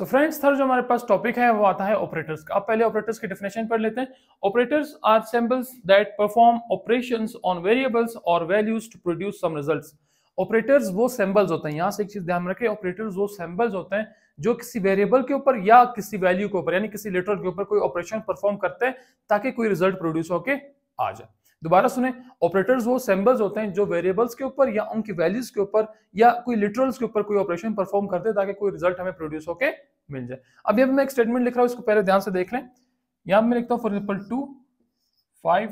So friends, third जो हमारे पास topic है वो आता है ऑपरेटर्स का। अब पहले ऑपरेटर्स की डेफिनेशन पढ़ लेते हैं। Operators are symbols that perform operations on variables और values to produce some results. Operators वो सिंबल्स होते हैं, यहां से एक चीज ध्यान में रखें, ऑपरेटर्स वो सिंबल्स होते हैं जो किसी वेरिएबल के ऊपर या किसी वैल्यू के ऊपर यानी किसी लिटरल के ऊपर कोई ऑपरेशन परफॉर्म करते हैं ताकि कोई रिजल्ट प्रोड्यूस होके आ जाए। दोबारा सुने, ऑपरेटर्स वो सिंबल्स होते हैं जो वेरिएबल्स के ऊपर या उनकी वैल्यूज के ऊपर या कोई लिटरल्स के ऊपर कोई ऑपरेशन परफॉर्म करते हैं ताकि कोई रिजल्ट हमें प्रोड्यूस होके मिल जाए। अब यहाँ मैं एक स्टेटमेंट लिख रहा हूं, इसको पहले ध्यान से देख लें। यहां मैं लिखता हूं फॉर एग्जांपल 2 5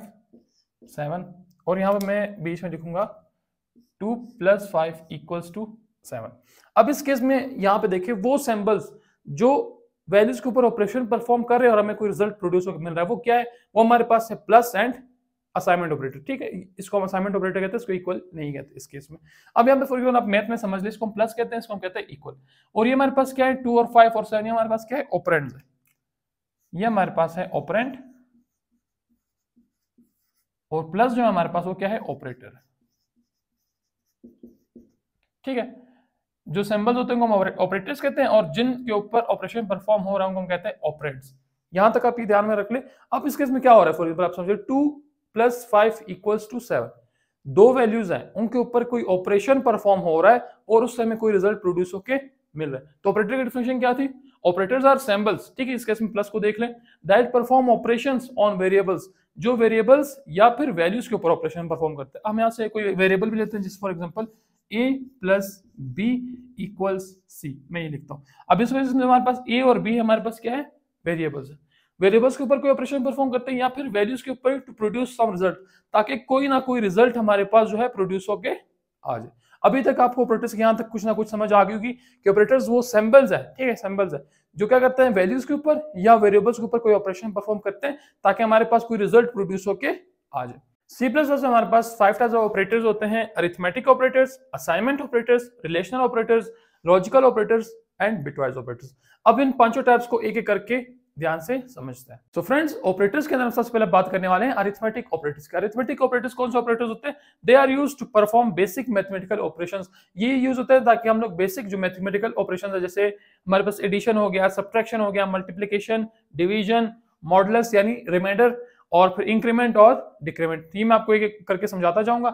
7 और यहां पर मैं बीच में लिखूंगा 2 + 5 = 7। अब इस केस में यहां पे देखिए वो सिंबल्स जो वैल्यूज के ऊपर ऑपरेशन परफॉर्म कर रहे हैं और हमें कोई रिजल्ट प्रोड्यूस होकर मिल रहा है वो क्या है, वो हमारे पास है प्लस एंड असाइनमेंट ऑपरेटर। ठीक है, इसको हम असाइनमेंट ऑपरेटर कहते हैं, इसको इक्वल नहीं कहते इस केस में। अब यहाँ पे फॉर एग्जांपल आप मैथ में समझ लीजिए, इसको हम प्लस कहते हैं, इसको हम कहते हैं इक्वल। और ये हमारे पास क्या है, 2 और 5 और 7, ये हमारे पास क्या है, ऑपरेंड्स है। ये हमारे पास है ऑपरेंड और प्लस जो है हमारे पास वो क्या है, ऑपरेटर। ठीक है, जो सिंबल्स होते हैं उनको हम ऑपरेटर्स कहते हैं और जिनके ऊपर ऑपरेशन परफॉर्म हो रहा है उनको हम कहते हैं ऑपरेंड्स। यहां तक आप ये ध्यान में रख ले। अब इस केस में क्या हो रहा है, फॉर एग्जांपल आप समझिए 2 + 5 = 7। दो वैल्यूज हैं, उनके ऊपर कोई ऑपरेशन परफॉर्म हो रहा है और उस समय कोई रिजल्ट प्रोड्यूस होके मिल रहा है। तो ऑपरेटर की डेफिनेशन क्या थी, ऑपरेटर्स आर सिंबल्स, ठीक है, इस केस में प्लस को देख लें, that perform operations on variables, जो वेरिएबल्स या फिर वैल्यूज के ऊपर ऑपरेशन परफॉर्म करते हैं। हम यहां से कोई वेरिएबल भी लेते हैं, जैसे for example a + b = c, मैं ये लिखता हूं। अब इस वजह से हमारे पास a और b हमारे पास क्या है, वेरिएबल्स है। वेरिएबल्स के ऊपर कोई ऑपरेशन परफॉर्म करते हैं या फिर वैल्यूज के ऊपर टू प्रोड्यूस सम रिजल्ट, ताकि कोई ना कोई रिजल्ट हमारे पास जो है प्रोड्यूस होके आ जाए। अभी तक आपको ऑपरेटर्स के यहां तक कुछ ना कुछ समझ आ गई होगी कि ऑपरेटर्स वो सिंबल्स है, ठीक है, सिंबल्स है जो क्या करते हैं, वैल्यूज के ऊपर या वेरिएबल्स के ऊपर कोई ऑपरेशन परफॉर्म करते हैं ताकि हमारे पास कोई रिजल्ट प्रोड्यूस होके आ जाए। C++ में हमारे पास 5 टाइप्स ऑफ ऑपरेटर्स होते हैं, arithmetic operators, assignment operators, relational operators, logical operators and bitwise operators. अब इन पांचों टाइप्स को एक एक करके ध्यान से समझते हैं। तो फ्रेंड्स, ऑपरेटर्स के अंदर हम सबसे पहले बात करने वाले हैं अरिथमेटिक ऑपरेटर्स के। अरिथमेटिक ऑपरेटर्स कौन से ऑपरेटर्स होते हैं, they are used to perform basic mathematical operations. ये यूज होते हैं ताकि हम लोग बेसिक जो मैथमेटिकल ऑपरेशंस है, जैसे हमारे पास एडिशन हो गया, सब्ट्रैक्शन हो गया, मल्टीप्लिकेशन, डिवीजन, मॉडुलस यानी रिमाइंडर और फिर इंक्रीमेंट और डिक्रीमेंट, ये मैं आपको एक एक करके समझाता जाऊंगा।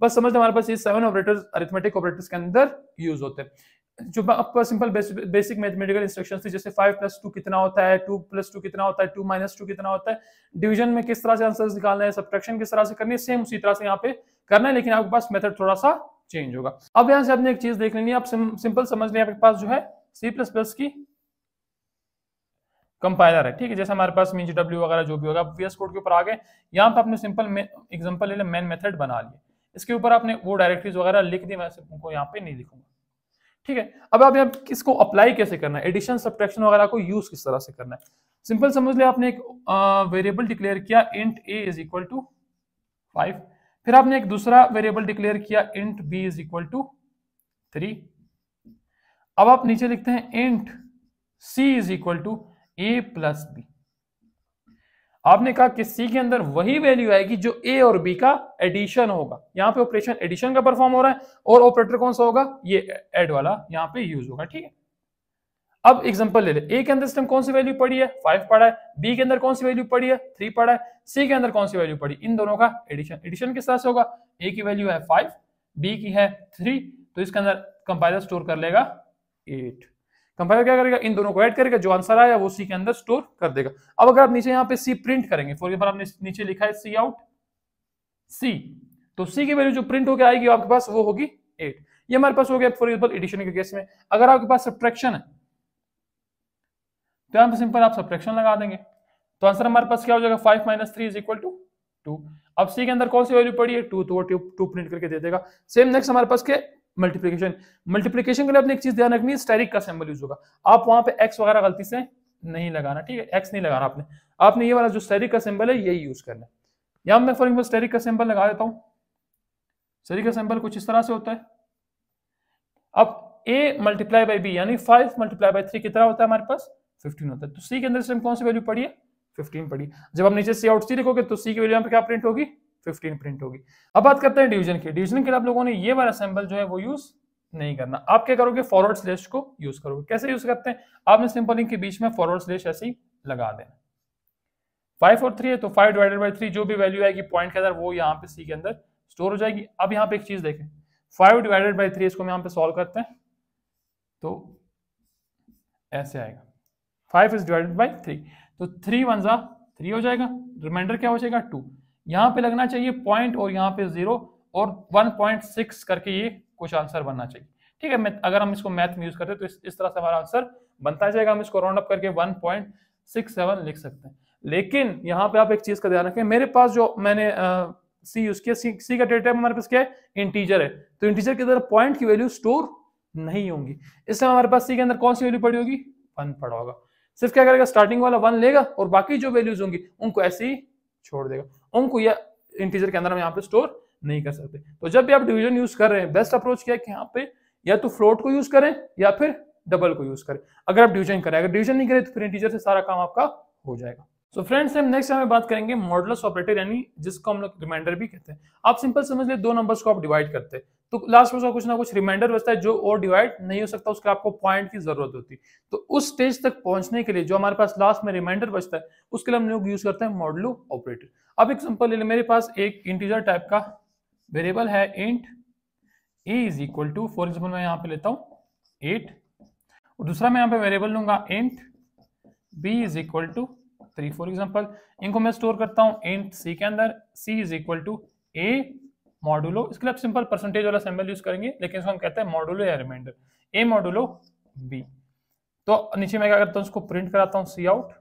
बस समझ हमारे पास ये 7 ऑपरेटर्स अरिथमेटिक ऑपरेटर्स के अंदर यूज होते हैं। जो आपका सिंपल बेसिक मैथमेटिकल इंस्ट्रक्शंस थी, जैसे 5 + 2 कितना होता है, 2 + 2 कितना होता है, 2 - 2 कितना होता है, डिवीजन में किस तरह से आंसर्स निकालना है, सब्ट्रैक्शन किस तरह से करनी है, सेम उसी तरह से यहाँ पे करना है, लेकिन आपके पास मेथड थोड़ा सा चेंज होगा। अब यहाँ से आपने एक चीज देख लेनी है, आप सिंपल समझ लें, आपके पास जो है C++ की कंपाइलर है, ठीक है, जैसे हमारे पास MinGW वगैरह जो भी होगा, आप VS कोड के ऊपर आ गए, यहाँ पे आपने सिंपल एग्जांपल ले लें, मेन मेथड बना लिए, इसके ऊपर आपने वो डायरेक्टरीज वगैरह लिख दी, मैं उनको यहाँ पे नहीं लिखूंगा, ठीक है। अब आप यहाँ इसको अप्लाई कैसे करना है, एडिशन सब्ट्रैक्शन वगैरह को यूज किस तरह से करना है, सिंपल समझ लिया, आपने एक वेरिएबल डिक्लेयर किया int a = 5, फिर आपने एक दूसरा वेरिएबल डिक्लेयर किया int b = 3। अब आप नीचे लिखते हैं int c = a + b। आपने कहा कि C के अंदर वही वैल्यू आएगी जो A और B का एडिशन होगा। यहाँ पे ऑपरेशन एडिशन का परफॉर्म हो रहा है और ऑपरेटर कौन सा होगा, ये ऐड वाला यहाँ पे यूज होगा, ठीक है। अब एग्जांपल ले ले, A के अंदर सिस्टम कौन सी वैल्यू पड़ी है, 5 पड़ा है, B के अंदर कौन सी वैल्यू पड़ी है, 3 पड़ा है, C के अंदर कौन सी वैल्यू पड़ी, इन दोनों का एडिशन। एडिशन किस तरह से होगा, A की वैल्यू है 5, B की है 3, तो इसके अंदर कंपाइलर स्टोर कर लेगा 8। कंपाइलर क्या करेगा, इन दोनों को ऐड करेगा, जो आंसर आया वो C के अंदर स्टोर कर देगा। अब अगर आप नीचे यहाँ पे C प्रिंट करेंगे, फॉर एग्जांपल आपने नीचे लिखा है C आउट C, तो C की वैल्यू जो प्रिंट होकर आएगी आपके पास वो होगी 8। ये हमारे पास हो गया फॉर एग्जांपल एडिशन के केस में। अगर आपके पास सब्ट्रैक्शन है तो यहाँ पे सिंपल आप सब्ट्रैक्शन लगा देंगे, तो आंसर हमारे पास क्या हो जाएगा, 5 - 3 = 2। अब C के अंदर कौन सी वैल्यू पड़ी है, 2, तो वो 2 प्रिंट करके दे देगा। सेम नेक्स्ट हमारे पास क्या, मल्टीप्लिकेशन। मल्टीप्लिकेशन के लिए आपने एक चीज ध्यान रखनी है, स्टेरिक का सिंबल यूज होगा। आप वहां पे x वगैरह गलती से नहीं लगाना, ठीक है, x नहीं लगाना आपने ये वाला जो स्टेरिक का सिंबल है यही यूज करना है। यहां मैं फॉर एग्जांपल स्टेरिक का सिंबल लगा देता हूं। स्टेरिक का सिंबल कुछ इस तरह से होता है। अब a × b यानी 5 × 3 कितना होता है, हमारे पास 15 होता है। तो C के अंदर सिस्टम कौन सी वैल्यू पड़ी है, 15 पड़ी। जब आप नीचे C आउट C लिखोगे तो C की वैल्यू यहाँ पे क्या प्रिंट होगी, 15 प्रिंट होगी। अब बात करते हैं डिवीजन की। डिवीजन के लिए आप लोगों ने ये वाला सिंबल जो है वो यूज नहीं करना। आप क्या करोगे, फॉरवर्ड स्लैश को यूज करोगे। कैसे यूज करते हैं, आपने सिंपल लिंक के बीच में फॉरवर्ड स्लैश ऐसे ही लगा देना। 5 और 3 है तो 5 डिवाइडेड बाई 3 जो भी वैल्यू आएगी पॉइंट के अंदर वो यहाँ पे सी के अंदर स्टोर हो जाएगी। अब यहाँ पे एक चीज देखें, 5 डिवाइडेड बाई 3 इसको हम यहाँ पे सॉल्व करते हैं तो ऐसे आएगा 5 इज डिवाइडेड बाई 3 तो 3 1 जा 3 हो जाएगा, रिमाइंडर क्या हो जाएगा 2। यहाँ पे लगना चाहिए पॉइंट और यहाँ पे 0 और 1.6 करके ये कुछ आंसर बनना चाहिए। ठीक है, अगर हम इसको मैथ में यूज करते हैं तो इस तरह से हमारा आंसर बनता जाएगा। हम इसको राउंड अप करके 1.67 लिख सकते हैं। लेकिन यहाँ पे आप एक चीज का ध्यान रखें, मेरे पास जो मैंने सी यूज किया, सी का डेटा टाइप हमारे पास क्या है, इंटीजर है, तो इंटीजर की तरह पॉइंट की वैल्यू स्टोर नहीं होंगी, इसलिए हमारे पास सी के अंदर कौन सी वैल्यू पड़ी होगी, 1 पड़ा होगा। सिर्फ क्या करेगा, स्टार्टिंग वाला 1 लेगा और बाकी जो वैल्यूज होंगी उनको ऐसे ही छोड़ देगा, उनको या इंटीजर के अंदर हम यहाँ पे स्टोर नहीं कर सकते। तो जब भी आप डिवीजन यूज कर रहे हैं, बेस्ट अप्रोच क्या है कि यहाँ पे या तो फ्लोट को यूज करें या फिर डबल को यूज करें। अगर आप डिवीजन करें, अगर डिवीजन नहीं करें तो फिर इंटीजर से सारा काम आपका हो जाएगा। सो फ्रेंड्स, हम नेक्स्ट में बात करेंगे मॉडुलस ऑपरेटर, यानी जिसको हम लोग रिमाइंडर भी कहते हैं। आप सिंपल समझ ले, दो नंबर्स को आप डिवाइड करते हैं तो लास्ट में कुछ ना कुछ रिमाइंडर बचता है जो और डिवाइड नहीं हो सकता, उसके आपको पॉइंट की जरूरत होती है। तो उस स्टेज तक पहुंचने के लिए जो हमारे पास लास्ट में रिमाइंडर बचता है उसके लिए हम लोग यूज करते हैं मॉडुलो ऑपरेटर। अब एग्जांपल ले ले, मेरे पास एक इंटीजर टाइप का वेरिएबल है int a is equal to, for example मैं यहाँ पे लेता हूँ 8 और दूसरा मैं यहाँ पे वेरिएबल लूंगा int B is equal to 3 for example. इनको मैं स्टोर करता हूँ इंट सी के अंदर, C is equal to A modulo, इसके लिए आप सिंपल परसेंटेज वाला सिंबल यूज करेंगे, लेकिन इसको हम कहते हैं मॉडुलो या रिमाइंडर, ए मॉडुलो बी। तो नीचे मैं क्या करता हूँ, उसको प्रिंट कराता हूँ सी आउट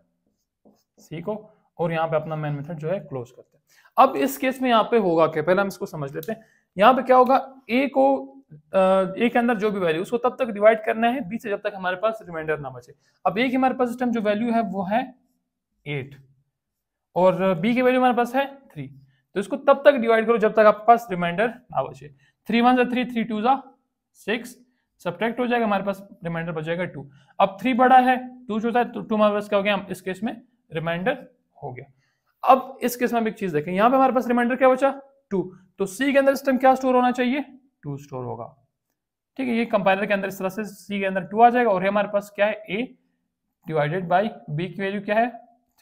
सी को, और यहाँ पे अपना मेन मेथड जो है क्लोज करते हैं। अब इस केस में यहाँ पे होगा क्या, पहले हम इसको समझ लेते हैं। यहाँ पे क्या होगा, ए को ए के अंदर जो भी वैल्यू उसको तब तक डिवाइड करना है बी से जब तक हमारे पास रिमाइंडर ना बचे। अब ए की हमारे पास इस टाइम जो वैल्यू है वो है 8 और बी की वैल्यू हमारे पास है 3, तो इसको तब तक डिवाइड करो जब तक आपके पास रिमाइंडर ना बचे। 3 1 3 3 2 6 सब्ट्रैक्ट हो जाएगा, हमारे पास रिमाइंडर बचेगा 2। अब 3 बड़ा है, 2 छोटा है, तो 2 हमारे पास क्या हो गया, इस केस में रिमाइंडर हो गया। अब इस केस में हम एक चीज देखें, यहाँ पे हमारे पास रिमाइंडर क्या बचा 2, तो सी के अंदर इस टाइम क्या स्टोर होना चाहिए, 2 स्टोर होगा। ठीक है, ये कंपाइलर के अंदर इस तरह से सी के अंदर 2 आ जाएगा और हमारे पास क्या है, ए डिवाइडेड बाई बी की वैल्यू क्या है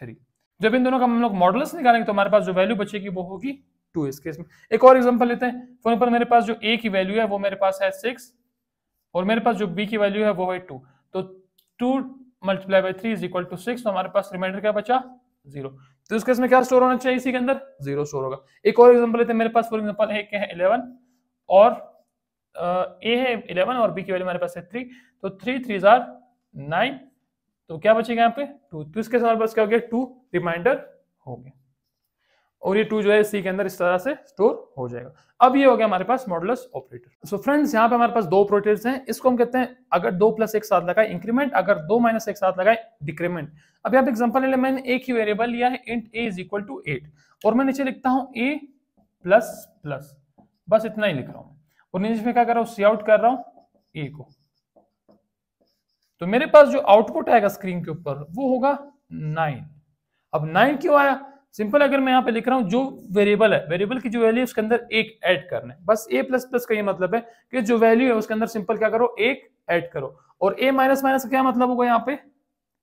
3। जब इन दोनों का हम लोग मॉडुलस निकालेंगे तो हमारे पास जो वैल्यू बचेगी वो होगी 2 इस केस में। एक और एग्जांपल लेते हैं, फॉर एग्जांपल मेरे पास जो ए की वैल्यू है वो मेरे पास है 6 और मेरे पास जो बी की वैल्यू है वो है 2, तो 2 multiply by 3 is equal to 6, तो हमारे पास रिमाइंडर क्या बचा 0। तो इस केस में क्या स्टोर होना चाहिए, इसी के अंदर 0 स्टोर होगा। एक और एग्जांपल लेते हैं, मेरे पास फॉर एग्जांपल है क्या है 11 और ए है 11 और बी की वैल्यू हमारे पास है 3, तो 3 3 9, तो क्या बचेगा यहाँ पे 2, तो इसके हमारे पास क्या हो गया 2 रिमाइंडर हो गया और ये 2 जो है सी के अंदर इस तरह से स्टोर हो जाएगा। अब ये हो गया हमारे पास मॉडुलस ऑपरेटर। सो फ्रेंड्स, यहाँ पे हमारे पास दो ऑपरेटर्स हैं, इसको हम कहते हैं अगर 2 + 1 साथ लगाए इंक्रीमेंट, अगर 2 - 1 साथ लगाए डिक्रीमेंट। अब यहाँ पे एग्जांपल ले ले, मैंने एक ही वेरिएबल लिया है int a is equal to 8 और मैं नीचे लिखता हूँ ए प्लस प्लस, बस इतना ही लिख रहा हूँ और नीचे में क्या कर रहा हूँ, सी आउट कर रहा हूँ ए को, तो मेरे पास जो आउटपुट आएगा स्क्रीन के ऊपर वो होगा 9। अब 9 क्यों आया, सिंपल, अगर मैं यहाँ पे लिख रहा हूँ जो वेरिएबल है, वेरिएबल की जो वैल्यू है उसके अंदर एक ऐड करना है, बस a प्लस प्लस का ये मतलब है कि जो वैल्यू है उसके अंदर सिंपल क्या करो, एक ऐड करो। और a माइनस माइनस का क्या मतलब होगा यहाँ पे,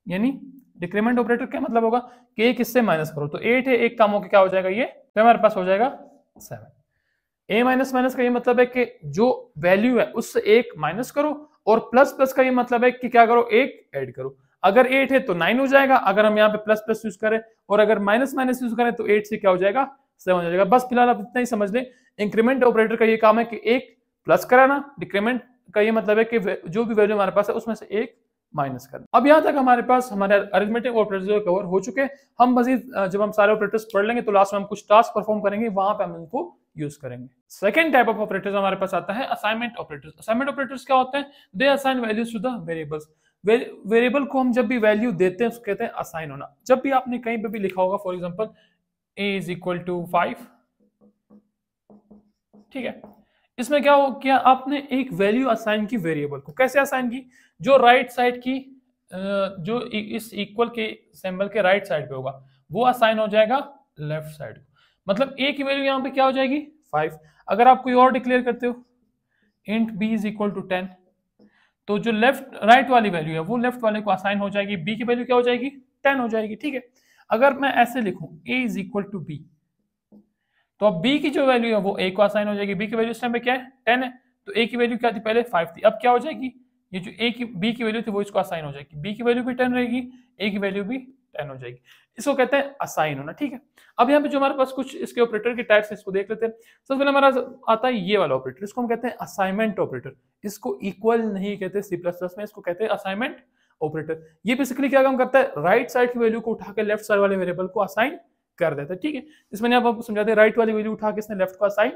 यानी डिक्रीमेंट ऑपरेटर क्या मतलब होगा कि एक इससे माइनस करो, तो 8 है, एक कम होकर क्या हो जाएगा, ये तो हमारे पास हो जाएगा 7। a माइनस माइनस का ये मतलब है कि जो वैल्यू है उससे एक माइनस करो और प्लस प्लस का ये मतलब है कि क्या करो, एक ऐड करो। अगर 8 है तो 9 हो जाएगा, अगर हम यहाँ पे प्लस प्लस यूज करें और अगर माइनस माइनस यूज करें तो 8 से क्या हो जाएगा 7 हो जाएगा। बस फिलहाल आप इतना ही समझ लें, इंक्रीमेंट ऑपरेटर का ये काम है कि एक प्लस कराना, डिक्रीमेंट का ये मतलब है कि जो भी वैल्यू हमारे पास है उसमें से एक माइनस करना। अब यहाँ तक हमारे पास हमारे अरिथमेटिक ऑपरेटर्स कवर हो चुके हैं। हम मजीद जब हम सारे ऑपरेटर्स पढ़ लेंगे तो लास्ट में हम कुछ टास्क परफॉर्म करेंगे, वहां पे हम इनको यूज करेंगे। सेकंड टाइप ऑफ ऑपरेटर्स हमारे पास आता है असाइनमेंट ऑपरेटर्स। असाइनमेंट ऑपरेटर्स क्या होते हैं, they assign values to the variables. Variable को हम जब भी वैल्यू देते हैं उसको कहते हैं असाइन होना। जब भी आपने कहीं पे भी लिखा होगा for example a is equal to 5, ठीक है, इसमें क्या हो किया, आपने एक वैल्यू असाइन की वेरिएबल को। कैसे असाइन की, जो राइट साइड की जो इस इक्वल के सिंबल के राइट साइड पे होगा वो असाइन हो जाएगा लेफ्ट साइड को। मतलब a की वैल्यू यहाँ पे क्या हो जाएगी 5। अगर आप कोई और डिक्लेयर करते हो int B is equal to 10, तो जो लेफ्ट राइट वाली वैल्यू है वो लेफ्ट वाले को असाइन हो जाएगी, बी की वैल्यू क्या हो जाएगी 10 हो जाएगी। ठीक है, अगर मैं ऐसे लिखूं a is equal to b, तो अब b की जो वैल्यू है वो a को असाइन हो जाएगी, b की वैल्यू इस टाइम पे क्या है 10 है, तो a की वैल्यू क्या थी पहले 5 थी, अब क्या हो जाएगी ये जो b की वैल्यू थी वो इसको असाइन हो जाएगी, b की वैल्यू भी 10 रहेगी, a की वैल्यू भी 10 हो जाएगी, इसको कहते हैं असाइन होना। ठीक है, अब यहाँ पे जो हमारे पास कुछ इसके ऑपरेटर के टाइप्स है इसको देख लेते हैं। सबसे पहले हमारा आता है ये वाला ऑपरेटर, इसको हम कहते हैं असाइनमेंट ऑपरेटर, इसको इक्वल नहीं कहते सी प्लस प्लस में, इसको कहते हैं असाइनमेंट ऑपरेटर। ये बेसिकली क्या काम करता है, राइट साइड की वैल्यू को उठा के लेफ्ट साइड वाले वेरिएबल को असाइन कर देता है। ठीक है, इसमें आपको समझाते हैं राइट वाली वैल्यू उठा के इसने लेफ्ट को असाइन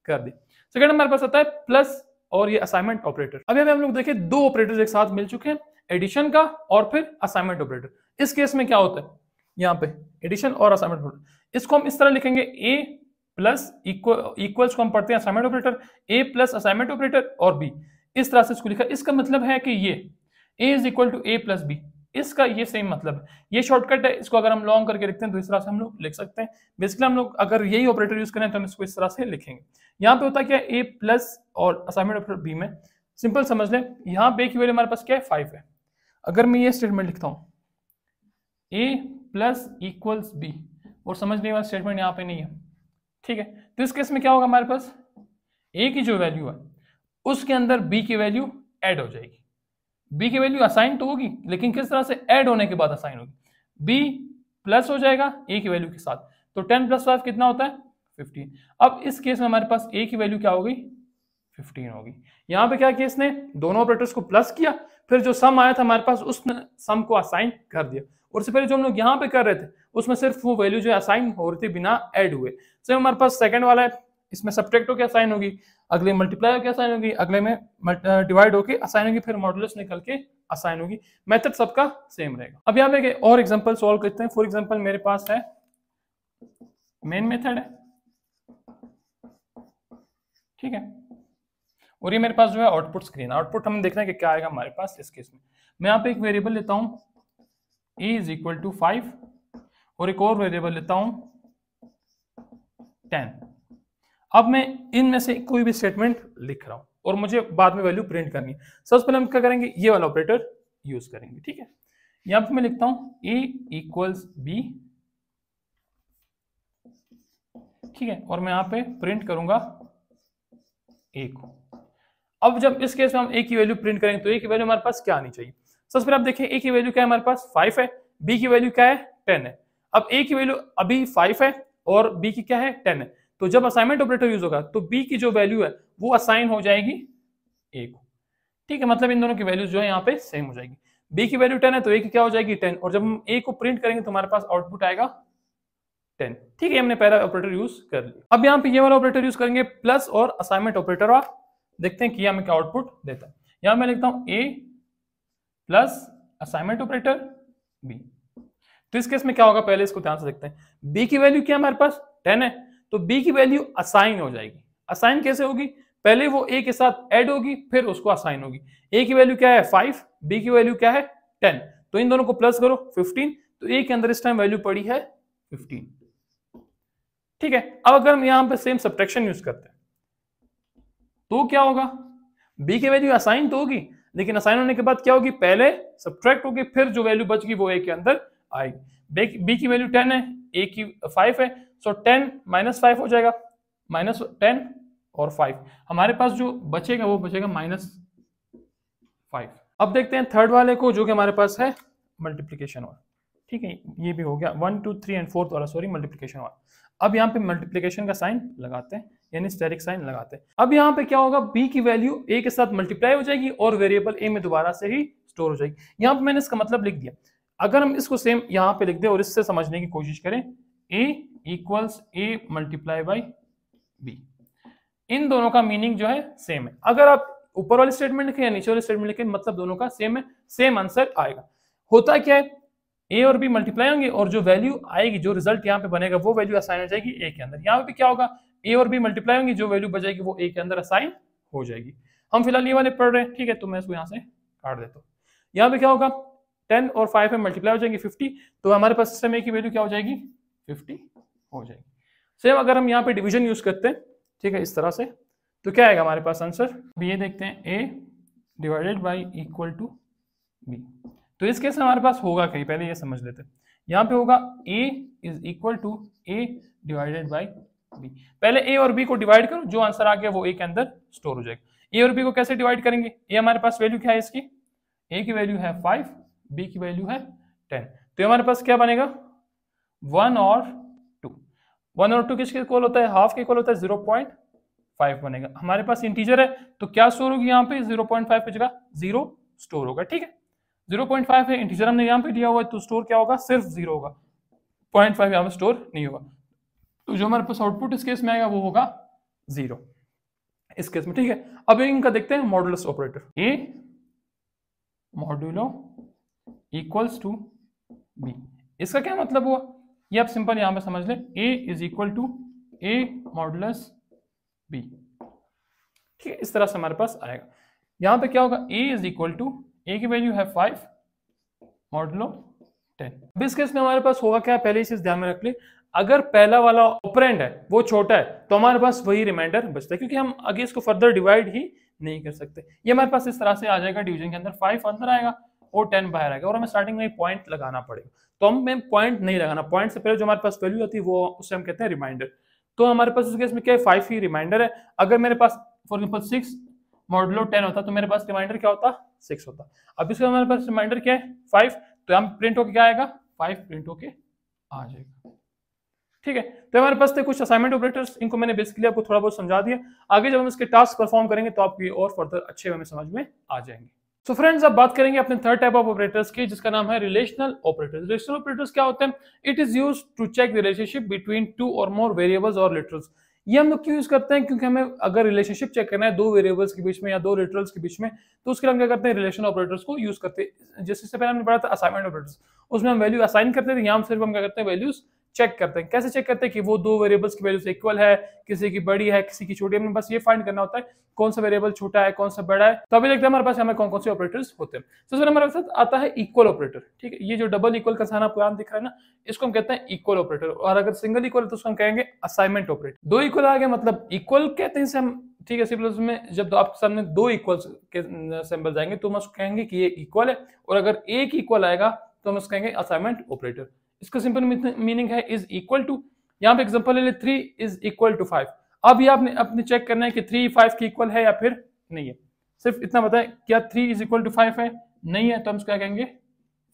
कर दी। सेकंड हमारे पास आता है प्लस और ये असाइनमेंट ऑपरेटर। अभी हम लोग देखें दो ऑपरेटर्स एक साथ मिल चुके हैं, एडिशन का और फिर असाइनमेंट ऑपरेटर। इस केस में क्या होता है, यहाँ पे एडिशन और असाइनमेंट ऑपरेटर, इसको हम इस तरह लिखेंगे a प्लस इक्वल्स को हम पढ़ते हैं assignment operator, a plus assignment operator और b, इस तरह से इसको लिखा। इसका मतलब है कि ये a is equal to a plus b, इसका ये सेम मतलब है, ये शॉर्टकट है, इसको अगर हम लॉन्ग करके लिखते हैं तो इस तरह से हम लोग लिख सकते हैं। बेसिकली हम लोग अगर यही ऑपरेटर यूज करें तो हम इसको इस तरह से लिखेंगे। यहाँ पे होता है क्या a प्लस और असाइनमेंट ऑपरेटर b में, सिंपल समझ लें, यहाँ पे की वैल्यू हमारे पास क्या है 5 है। अगर मैं ये स्टेटमेंट लिखता हूँ a प्लस इक्वल्स बी, और समझने वाला स्टेटमेंट यहाँ पे नहीं है। ठीक है, तो इस केस में क्या होगा, हमारे पास a की जो वैल्यू है उसके अंदर b की वैल्यू ऐड हो जाएगी, b की वैल्यू असाइन तो होगी लेकिन किस तरह से, ऐड होने के बाद असाइन होगी, b प्लस हो जाएगा a की वैल्यू के साथ, तो 10 प्लस 5 कितना होता है 15। अब इस केस में हमारे पास a की वैल्यू क्या होगी 15 होगी। यहाँ पे क्या किया इसने, दोनों ऑपरेटर्स को प्लस किया, फिर जो सम आया था हमारे पास उसने सम को असाइन कर दिया, और उससे पहले जो हम लोग यहाँ पे कर रहे थे उसमें सिर्फ वो वैल्यू जो असाइन हो रही थी बिना ऐड हुए। सेम हमारे पास सेकंड वाला है, इसमें सब्ट्रैक्ट होकर असाइन होगी, अगले मल्टीप्लाई होकर असाइन होगी, अगले में डिवाइड होकर असाइन होगी, फिर मॉडुलस निकल के असाइन होगी। मेथड सबका सेम रहेगा। अब यहाँ पे और एग्जांपल सॉल्व करते हैं। फॉर एग्जांपल मेरे पास है मेन मेथड है, ठीक है, और ये मेरे पास जो है आउटपुट स्क्रीन, आउटपुट हम देखना है कि क्या आएगा हमारे पास। इस केस में मैं यहाँ पे एक वेरिएबल लेता हूँ a इज इक्वल टू 5 और एक और वेरिएबल लेता हूँ 10। अब मैं इनमें से कोई भी स्टेटमेंट लिख रहा हूं और मुझे बाद में वैल्यू प्रिंट करनी है। सबसे पहले हम क्या करेंगे, ये वाला ऑपरेटर यूज करेंगे। ठीक है, यहां पे मैं लिखता हूं a इक्वल्स b, ठीक है, और मैं यहां पे प्रिंट करूंगा a को। अब जब इस केस में हम a की वैल्यू प्रिंट करेंगे तो a की वैल्यू हमारे पास क्या आनी चाहिए। सबसे पहले आप देखिए a की वैल्यू क्या है, हमारे पास 5 है, b की वैल्यू क्या है 10 है। अब a की वैल्यू अभी 5 है और b की क्या है 10 है, तो जब असाइनमेंट ऑपरेटर यूज होगा तो b की जो वैल्यू है वो असाइन हो जाएगी a को। ठीक है, मतलब इन दोनों की वैल्यूज जो है यहाँ पे सेम हो जाएगी। b की वैल्यू 10 है तो a की क्या हो जाएगी 10, और जब हम a को प्रिंट करेंगे तो हमारे पास आउटपुट आएगा 10। ठीक है, हमने पहला ऑपरेटर यूज कर लिया। अब यहाँ पे ये वाला ऑपरेटर यूज करेंगे प्लस और असाइनमेंट ऑपरेटर, और देखते हैं कि हमें क्या आउटपुट देता है। यहाँ मैं लिखता हूँ a plus assignment operator b। तो इस केस में क्या होगा, पहले इसको ध्यान से देखते हैं। b की वैल्यू क्या हमारे पास 10 है, तो b की वैल्यू असाइन हो जाएगी। असाइन कैसे होगी, पहले वो a के साथ ऐड होगी फिर उसको असाइन होगी। a की वैल्यू क्या है 5, b की वैल्यू क्या है 10, तो इन दोनों को प्लस करो 15, तो a के अंदर इस टाइम वैल्यू पड़ी है 15। ठीक है, अब अगर हम यहां पे सेम सब्ट्रैक्शन यूज करते हैं तो क्या होगा, b की वैल्यू असाइन तो होगी लेकिन असाइन होने के बाद क्या होगी, पहले सब्ट्रैक्ट होगी फिर जो वैल्यू बचेगी वो a के अंदर आएगी। b की वैल्यू 10 है, a की 5 है, सो 10 माइनस 5 हो जाएगा, माइनस 10 और 5, हमारे पास जो बचेगा वो बचेगा -5। अब देखते हैं थर्ड वाले को जो कि हमारे पास है मल्टीप्लीकेशन वाला। ठीक है, ये भी हो गया 1 2 3 एंड 4th वाला, सॉरी मल्टीप्लीकेशन वाला। अब यहाँ पे मल्टीप्लीकेशन का साइन लगाते हैं, यानी स्टेरिक साइन लगाते हैं। अब यहाँ पे क्या होगा, b की वैल्यू a के साथ मल्टीप्लाई हो जाएगी और वेरिएबल a में दोबारा से ही स्टोर हो जाएगी। यहाँ पे मैंने इसका मतलब लिख दिया। अगर हम इसको सेम यहाँ पे लिख दें और इससे समझने की कोशिश करें, a equals a multiply by b, इन दोनों का मीनिंग जो है सेम है। अगर आप ऊपर वाले स्टेटमेंट लिखें या नीचे वाले स्टेटमेंट लिखें, मतलब दोनों का सेम है, सेम आंसर आएगा। होता क्या है, a और b मल्टीप्लाई होंगे और जो वैल्यू आएगी, जो रिजल्ट यहाँ पे बनेगा वो वैल्यू असाइन हो जाएगी a के अंदर। यहाँ पे क्या होगा, a और b मल्टीप्लाई होंगे, जो वैल्यू बचेगी वो a के अंदर असाइन हो जाएगी। हम फिलहाल ये वाले पढ़ रहे हैं, ठीक है, तो मैं इसको यहाँ से काट देता हूँ। यहाँ पे क्या होगा, 10 और 5 में मल्टीप्लाई हो जाएंगे 50, तो हमारे पास सिस्टम a की वैल्यू क्या हो जाएगी 50 हो जाएगी। सेम अगर हम यहाँ पे डिवीजन यूज करते हैं, ठीक है, इस तरह से, तो क्या आएगा हमारे पास आंसर? अभी ये देखते हैं a divided by equal to b। तो इस केस में हमारे पास होगा कहीं, पहले ये समझ लेते हैं। यहाँ पे होगा a is equal to a divided by b। पहले a और b को डिवाइड करो, जो आंसर आ गया वो a के अंदर स्टोर हो जाएगा। a और b को कैसे डिवाइड करेंगे? a हमारे पास वैल्यू क्या है इसकी? a की वैल्यू है 5, b की वैल्यू है 10। तो हमारे पास क्या बनेगा? 1 और 2। 1 और 2 किसके इक्वल होता है? हाफ के इक्वल होता है, 0.5 बनेगा। हमारे पास इंटीजर है तो क्या स्टोर होगी यहाँ पे? 0.5 की जगह 0 स्टोर होगा, ठीक है। 0.5 है, इंटीजर हमने यहाँ पे दिया हुआ है, तो स्टोर क्या होगा? सिर्फ 0 होगा, 0.5 यहाँ पे स्टोर नहीं होगा। तो जो हमारे पास आउटपुट इस केस में आएगा वो होगा 0 इस केस में, ठीक है। अब इनका देखते हैं modulus operator. a modulo equals to b, इसका क्या मतलब हुआ? ये आप सिंपल यहां पे समझ लें, a is equal to a modulus b, ठीक है। इस तरह से हमारे पास आएगा। यहां पे क्या होगा? a is equal to, a की वैल्यू है 5 मॉडुलो 10। अब इस केस में हमारे पास होगा क्या? पहले ही चीज ध्यान में रख ले, अगर पहला वाला ऑपरेंड है वो छोटा है तो हमारे पास वही रिमाइंडर बचता है, क्योंकि हम आगे इसको फर्दर डिवाइड ही नहीं कर सकते। ये हमारे पास इस तरह से आ जाएगा डिवीजन के अंदर, 5 अंदर आएगा और 10 बाहर आएगा, और हमें स्टार्टिंग में पॉइंट लगाना पड़ेगा। तो हमें पॉइंट नहीं लगाना, पॉइंट से पहले जो हमारे पास वैल्यू आती है वो उसे हम कहते हैं रिमाइंडर। तो हमारे पास इस केस में क्या है? 5 ही रिमाइंडर है। अगर मेरे पास फॉर एग्जाम्पल 6 मॉडुलो 10 होता तो मेरे पास रिमाइंडर क्या होता? 6 होता। अब इसका हमारे पास रिमाइंडर क्या है? 5, तो हम प्रिंट होके क्या आएगा? 5 प्रिंट होके आ जाएगा, ठीक है। तो हमारे पास थे कुछ असाइनमेंट ऑपरेटर्स, इनको मैंने बेसिकली आपको थोड़ा बहुत समझा दिया। आगे जब हम इसके टास्क परफॉर्म करेंगे तो आपको और फर्दर अच्छे हमें समझ में आ जाएंगे। सो फ्रेंड्स, अब बात करेंगे अपने थर्ड टाइप ऑफ ऑपरेटर्स की, जिसका नाम है रिलेशनल ऑपरेटर्स। रिलेशनल ऑपरेटर्स क्या होते हैं? It is used to check the relationship between two or more variables और लिटरल्स। ये हम लोग क्यों यूज करते हैं? क्योंकि हमें अगर रिलेशनशिप चेक करना है दो वेरिएबल्स के बीच में या दो लिटरल्स के बीच में, तो उसके लिए हम क्या करते हैं? रिलेशनल ऑपरेटर्स को यूज करते हैं। जैसे पहले हमने पढ़ा था असाइनमेंट ऑपरेटर्स, उसमें हम वैल्यू असाइन करते थे, यहाँ सिर्फ हम क्या करते हैं? वैल्यूज चेक करते हैं। कैसे चेक करते हैं? कि वो दो वेरिएबल्स की वैल्यूज इक्वल है, किसी की बड़ी है किसी की छोटी है। हमें बस ये फाइंड करना होता है कौन सा वेरिएबल छोटा है कौन सा बड़ा है। तो अभी देखते हैं हमारे पास हमें कौन कौन से ऑपरेटर्स होते हैं। तो फिर हमारे पास आता है इक्वल ऑपरेटर, ठीक है। ये जो डबल इक्वल का निशान आपको यहाँ दिख रहा है ना, इसको हम कहते हैं इक्वल ऑपरेटर। और अगर सिंगल इक्वल है तो उसको हम कहेंगे असाइनमेंट ऑपरेटर। दो इक्वल आ गए मतलब इक्वल कहते हैं इसे हम, ठीक है। सिंपल में जब आपके सामने दो इक्वल के सिंबल आएंगे तो हम उसको कहेंगे कि ये इक्वल है, और अगर एक इक्वल आएगा तो हम उसको कहेंगे असाइनमेंट ऑपरेटर। इसका सिंपल मीनिंग है इज इक्वल टू। यहाँ पे एग्जांपल ले ले, 3 इज इक्वल टू 5। अब ये आपने अपने चेक करना है कि 3 5 की इक्वल है या फिर नहीं है। सिर्फ इतना बताएं, क्या 3 इज इक्वल टू 5 है? नहीं है, तो हम क्या कहेंगे?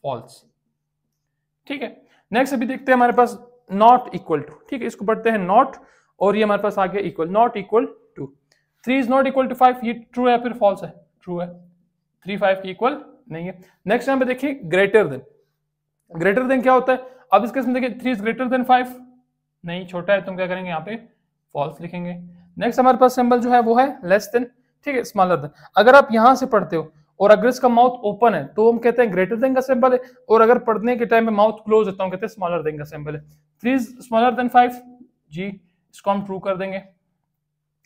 फॉल्स, ठीक है। नेक्स्ट अभी देखते हैं हमारे पास नॉट इक्वल टू, ठीक है। इसको पढ़ते हैं नॉट, और ये हमारे पास आ गया equal. Not equal to 3 is not equal to 5, ये ट्रू है या फिर फॉल्स है? ट्रू है। 3 5 की इक्वल नहीं है। नेक्स्ट यहाँ पे देखिए ग्रेटर देन। ग्रेटर देन क्या होता है? अब इस केस में देखिए 3 इज ग्रेटर देन 5, नहीं, छोटा है, तो हम क्या करेंगे? यहाँ पे फॉल्स लिखेंगे। नेक्स्ट हमारे पास सिंबल जो है वो है लेस देन, ठीक है, स्मॉलर देन। अगर आप यहां से पढ़ते हो और अगर इसका माउथ ओपन है तो हम कहते हैं ग्रेटर देन का सिंबल है, और अगर पढ़ने के टाइम में माउथ क्लोज है तो हम कहते हैं स्मॉलर देन का सिंबल है। 3 इज स्मॉलर देन 5, जी, इसको हम ट्रू कर देंगे।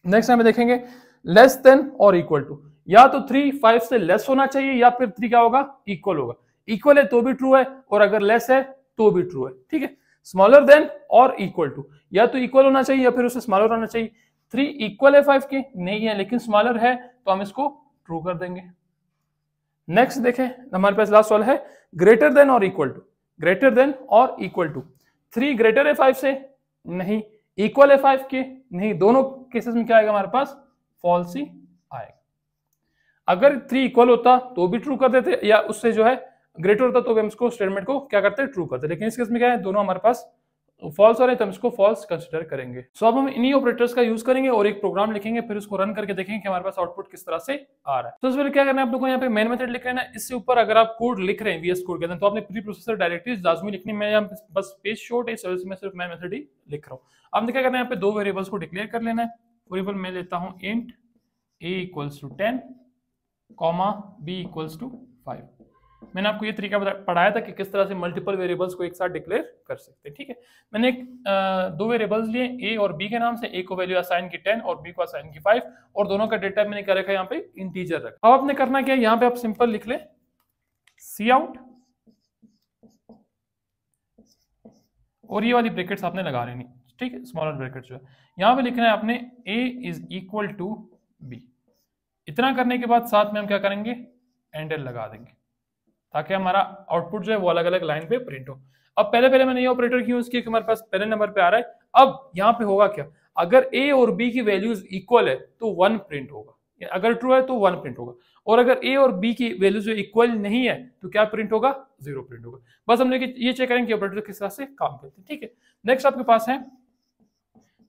नेक्स्ट हमें देखेंगे लेस देन और इक्वल टू। या तो 3 5 से लेस होना चाहिए या फिर 3 क्या होगा? इक्वल होगा। इक्वल है तो भी ट्रू है, और अगर लेस है तो भी ट्रू है, ठीक है। स्मॉलर देन और इक्वल टू, या तो इक्वल होना चाहिए या फिर उससे स्मॉलर होना चाहिए। 3 इक्वल है 5 के? नहीं है, लेकिन स्मॉलर है, तो हम इसको ट्रू कर देंगे। नेक्स्ट देखें, हमारे पास लास्ट वाला है ग्रेटर देन और इक्वल टू। ग्रेटर देन और इक्वल टू, 3 ग्रेटर है 5 से? नहीं। इक्वल है 5 के? नहीं। दोनों केसेस में क्या आएगा हमारे पास? फॉल्स ही आएगा। अगर 3 इक्वल होता तो भी ट्रू कर देते, या उससे जो है ग्रेटर होता तो हम इसको स्टेटमेंट को क्या करते हैं? ट्रू करते। लेकिन इस केस में क्या है? दोनों हमारे पास फॉल्स हो रहे हैं, तो हम इसको फॉल्स कंसीडर करेंगे। सो अब हम इन्हीं ऑपरेटर्स का यूज करेंगे और एक प्रोग्राम लिखेंगे, फिर उसको रन करके देखेंगे कि हमारे पास आउटपुट किस तरह से आ रहा है। तो इसमें क्या करना है आप लोगों को? यहाँ पे मेन मेथड लिख लेना है। इससे ऊपर अगर आप कोड लिख रहे हैं वीएस कोड के अंदर, तो आपने प्री प्रोसेसर डायरेक्टरीज लाजमी लिखनी। मैं यहाँ बस पेज शॉर्ट है, इस वजह से मैं सिर्फ मेन मेथड ही लिख रहा हूँ। आपने क्या करना है? यहाँ पे दो वेरिएबल्स को डिक्लेयर कर लेना है। वेरिएबल मैं लेता हूँ int a equals to 10 comma b equals to 5। मैंने आपको ये तरीका पढ़ाया था कि किस तरह से मल्टीपल वेरिएबल्स को एक साथ डिक्लेयर कर सकते हैं, ठीक है। मैंने दो वेरिएबल्स लिए a और b के नाम से। a को वैल्यू असाइन की 10 और b को असाइन की 5, और दोनों का डेटा मैंने क्या रखा? यहाँ पे इंटीजर रखा। अब आपने करना क्या है? यहाँ पे आप सिंपल लिख ले सी आउट, और ये वाली ब्रैकेट्स आपने लगा लेनी, ठीक है। स्मॉलर ब्रैकेट जो है यहाँ पे लिखना है आपने a is equal to b. इतना करने के बाद साथ में हम क्या करेंगे, एंडल लगा देंगे ताकि हमारा आउटपुट जो है वो अलग अलग लाइन पे प्रिंट हो। अब पहले पहले मैंने ये ऑपरेटर क्यों यूज किया कि हमारे पास पहले नंबर पे आ रहा है। अब यहाँ पे होगा क्या, अगर ए और बी की वैल्यूज इक्वल है तो 1 प्रिंट होगा, अगर ट्रू है तो 1 प्रिंट होगा, और अगर ए और बी की वैल्यूज इक्वल नहीं है तो क्या प्रिंट होगा, 0 प्रिंट होगा। बस हमने ये चेक करेंगे कि ऑपरेटर किस तरह से काम करते हैं। ठीक है, नेक्स्ट आपके पास है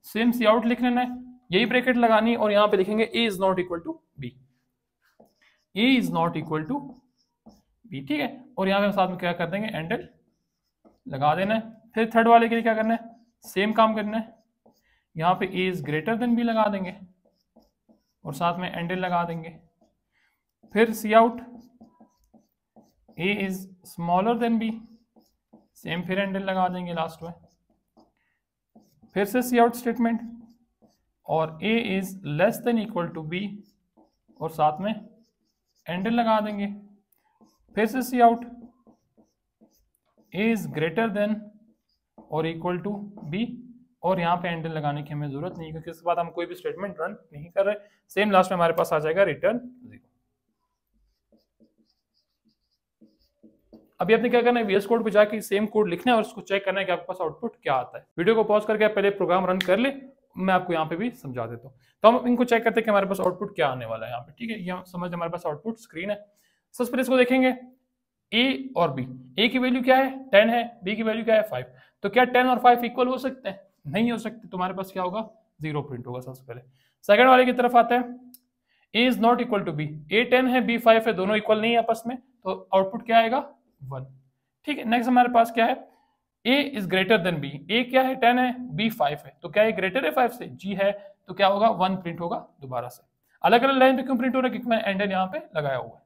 सेम सी आउट लिख लेना है, यही ब्रैकेट लगानी है और यहाँ पे लिखेंगे A is not equal to B, A is not equal to B. ठीक है, और यहाँ पे साथ में क्या कर देंगे, एंडल लगा देना है। फिर थर्ड वाले के लिए क्या करना है, सेम काम करना है, यहाँ पे A is greater than B लगा देंगे और साथ में एंडल लगा देंगे। फिर C out A is smaller than B, same फिर एंडल लगा देंगे लास्ट में। फिर से सी आउट स्टेटमेंट और A is less than equal to B और साथ में एंडल लगा देंगे। फिर से C out A is greater than और इक्वल टू बी और यहाँ पे एंडल लगाने की हमें जरूरत नहीं क्योंकि इसके बाद हम कोई भी स्टेटमेंट रन नहीं कर रहे। सेम लास्ट में हमारे पास आ जाएगा रिटर्न 0। अभी आपने क्या करना है, वीएस कोड पे जाके सेम कोड लिखना है और उसको चेक करना है कि आपके पास आउटपुट क्या आता है। वीडियो को पॉज करके आप पहले प्रोग्राम रन कर ले, मैं आपको यहाँ पे भी समझा देता हूँ। तो हम इनको चेक करते हैं कि हमारे पास आउटपुट क्या आने वाला है यहाँ पे। ठीक है, यहाँ समझ हमारे पास आउटपुट स्क्रीन है। सबसे पहले इसको देखेंगे ए और बी, ए की वैल्यू क्या है 10 है, बी की वैल्यू क्या है 5। तो क्या 10 और 5 इक्वल हो सकते हैं, नहीं हो सकते, तुम्हारे पास क्या होगा 0 प्रिंट होगा सबसे पहले। सेकंड वाले की तरफ आता है, A is not equal to B, A 10 है बी 5 है, दोनों इक्वल नहीं है आपस में, तो आउटपुट क्या आएगा 1। ठीक है, नेक्स्ट हमारे पास क्या है, A is greater than B, ए क्या है 10 है बी 5 है, तो क्या ये ग्रेटर है 5 से, जी है, तो क्या होगा 1 प्रिंट होगा दोबारा से। अलग अलग लाइन पे क्यों प्रिंट हो रहा है, क्योंकि मैंने एंडल यहाँ पे लगाया हुआ है।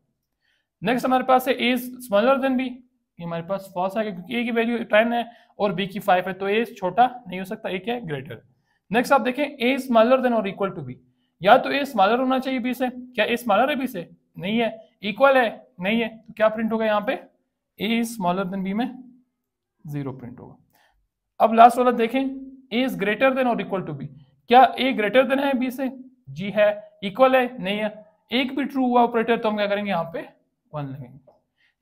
नेक्स्ट हमारे पास है A is smaller than B, ये हमारे पास फॉल्स है क्योंकि ए की वैल्यू 10 है और बी की 5 है, तो ए छोटा नहीं हो सकता, ए क्या है ग्रेटर। नेक्स्ट आप देखें ए स्मॉलर देन और इक्वल टू बी, या तो ए स्मॉलर होना चाहिए बी से, क्या ए स्मॉलर है बी से, नहीं है, इक्वल है, नहीं है, तो क्या प्रिंट होगा यहाँ पे ए स्मॉलर देन बी में 0 प्रिंट होगा। अब लास्ट वाला देखें, ए इज ग्रेटर देन और इक्वल टू बी, क्या ए ग्रेटर देन है बी से, जी है, इक्वल है, नहीं है, एक भी ट्रू हुआ ऑपरेटर तो हम क्या करेंगे यहाँ पे 1 लगेंगे।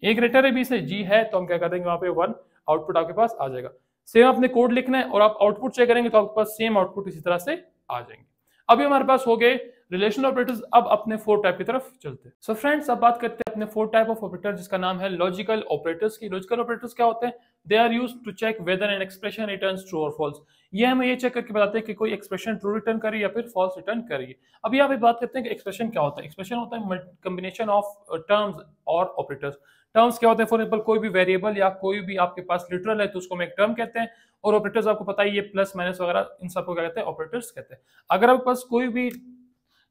ए ग्रेटर है बी से, जी है, तो हम क्या कर देंगे वहां पे 1, आउटपुट आपके पास आ जाएगा। सेम आपने कोड लिखना है और आप आउटपुट चेक करेंगे तो आपके पास सेम आउटपुट इसी तरह से आ जाएंगे। अभी हमारे पास हो गए रिलेशनल ऑपरेटर्स। अब अपने 4 टाइप की तरफ चलते हैं। सो फ्रेंड्स, अब बात करते हैं अपने 4 टाइप ऑफ ऑपरेटर जिसका नाम है लॉजिकल ऑपरेटर्स की। लॉजिकल ऑपरेटर्स क्या होते हैं, they are used to check whether an expression returns true or false. ये हमें ये चेक करके बताते हैं कि कोई एक्सप्रेशन ट्रू रिटर्न करी या फिर फॉल्स रिटर्न करी। अभी यहाँ पे बात करते हैं कि एक्सप्रेशन क्या होता है। एक्सप्रेशन होता है कॉम्बिनेशन ऑफ टर्म्स और ऑपरेटर्स। टर्म्स क्या होते हैं, फॉर एग्जांपल कोई भी वेरिएबल या कोई भी आपके पास लिटरल है तो उसको हम एक टर्म कहते हैं, और ऑपरेटर्स आपको पता ही ये प्लस माइनस वगैरह इन सबको क्या कहते हैं, ऑपरेटर्स कहते हैं। अगर आपके पास कोई भी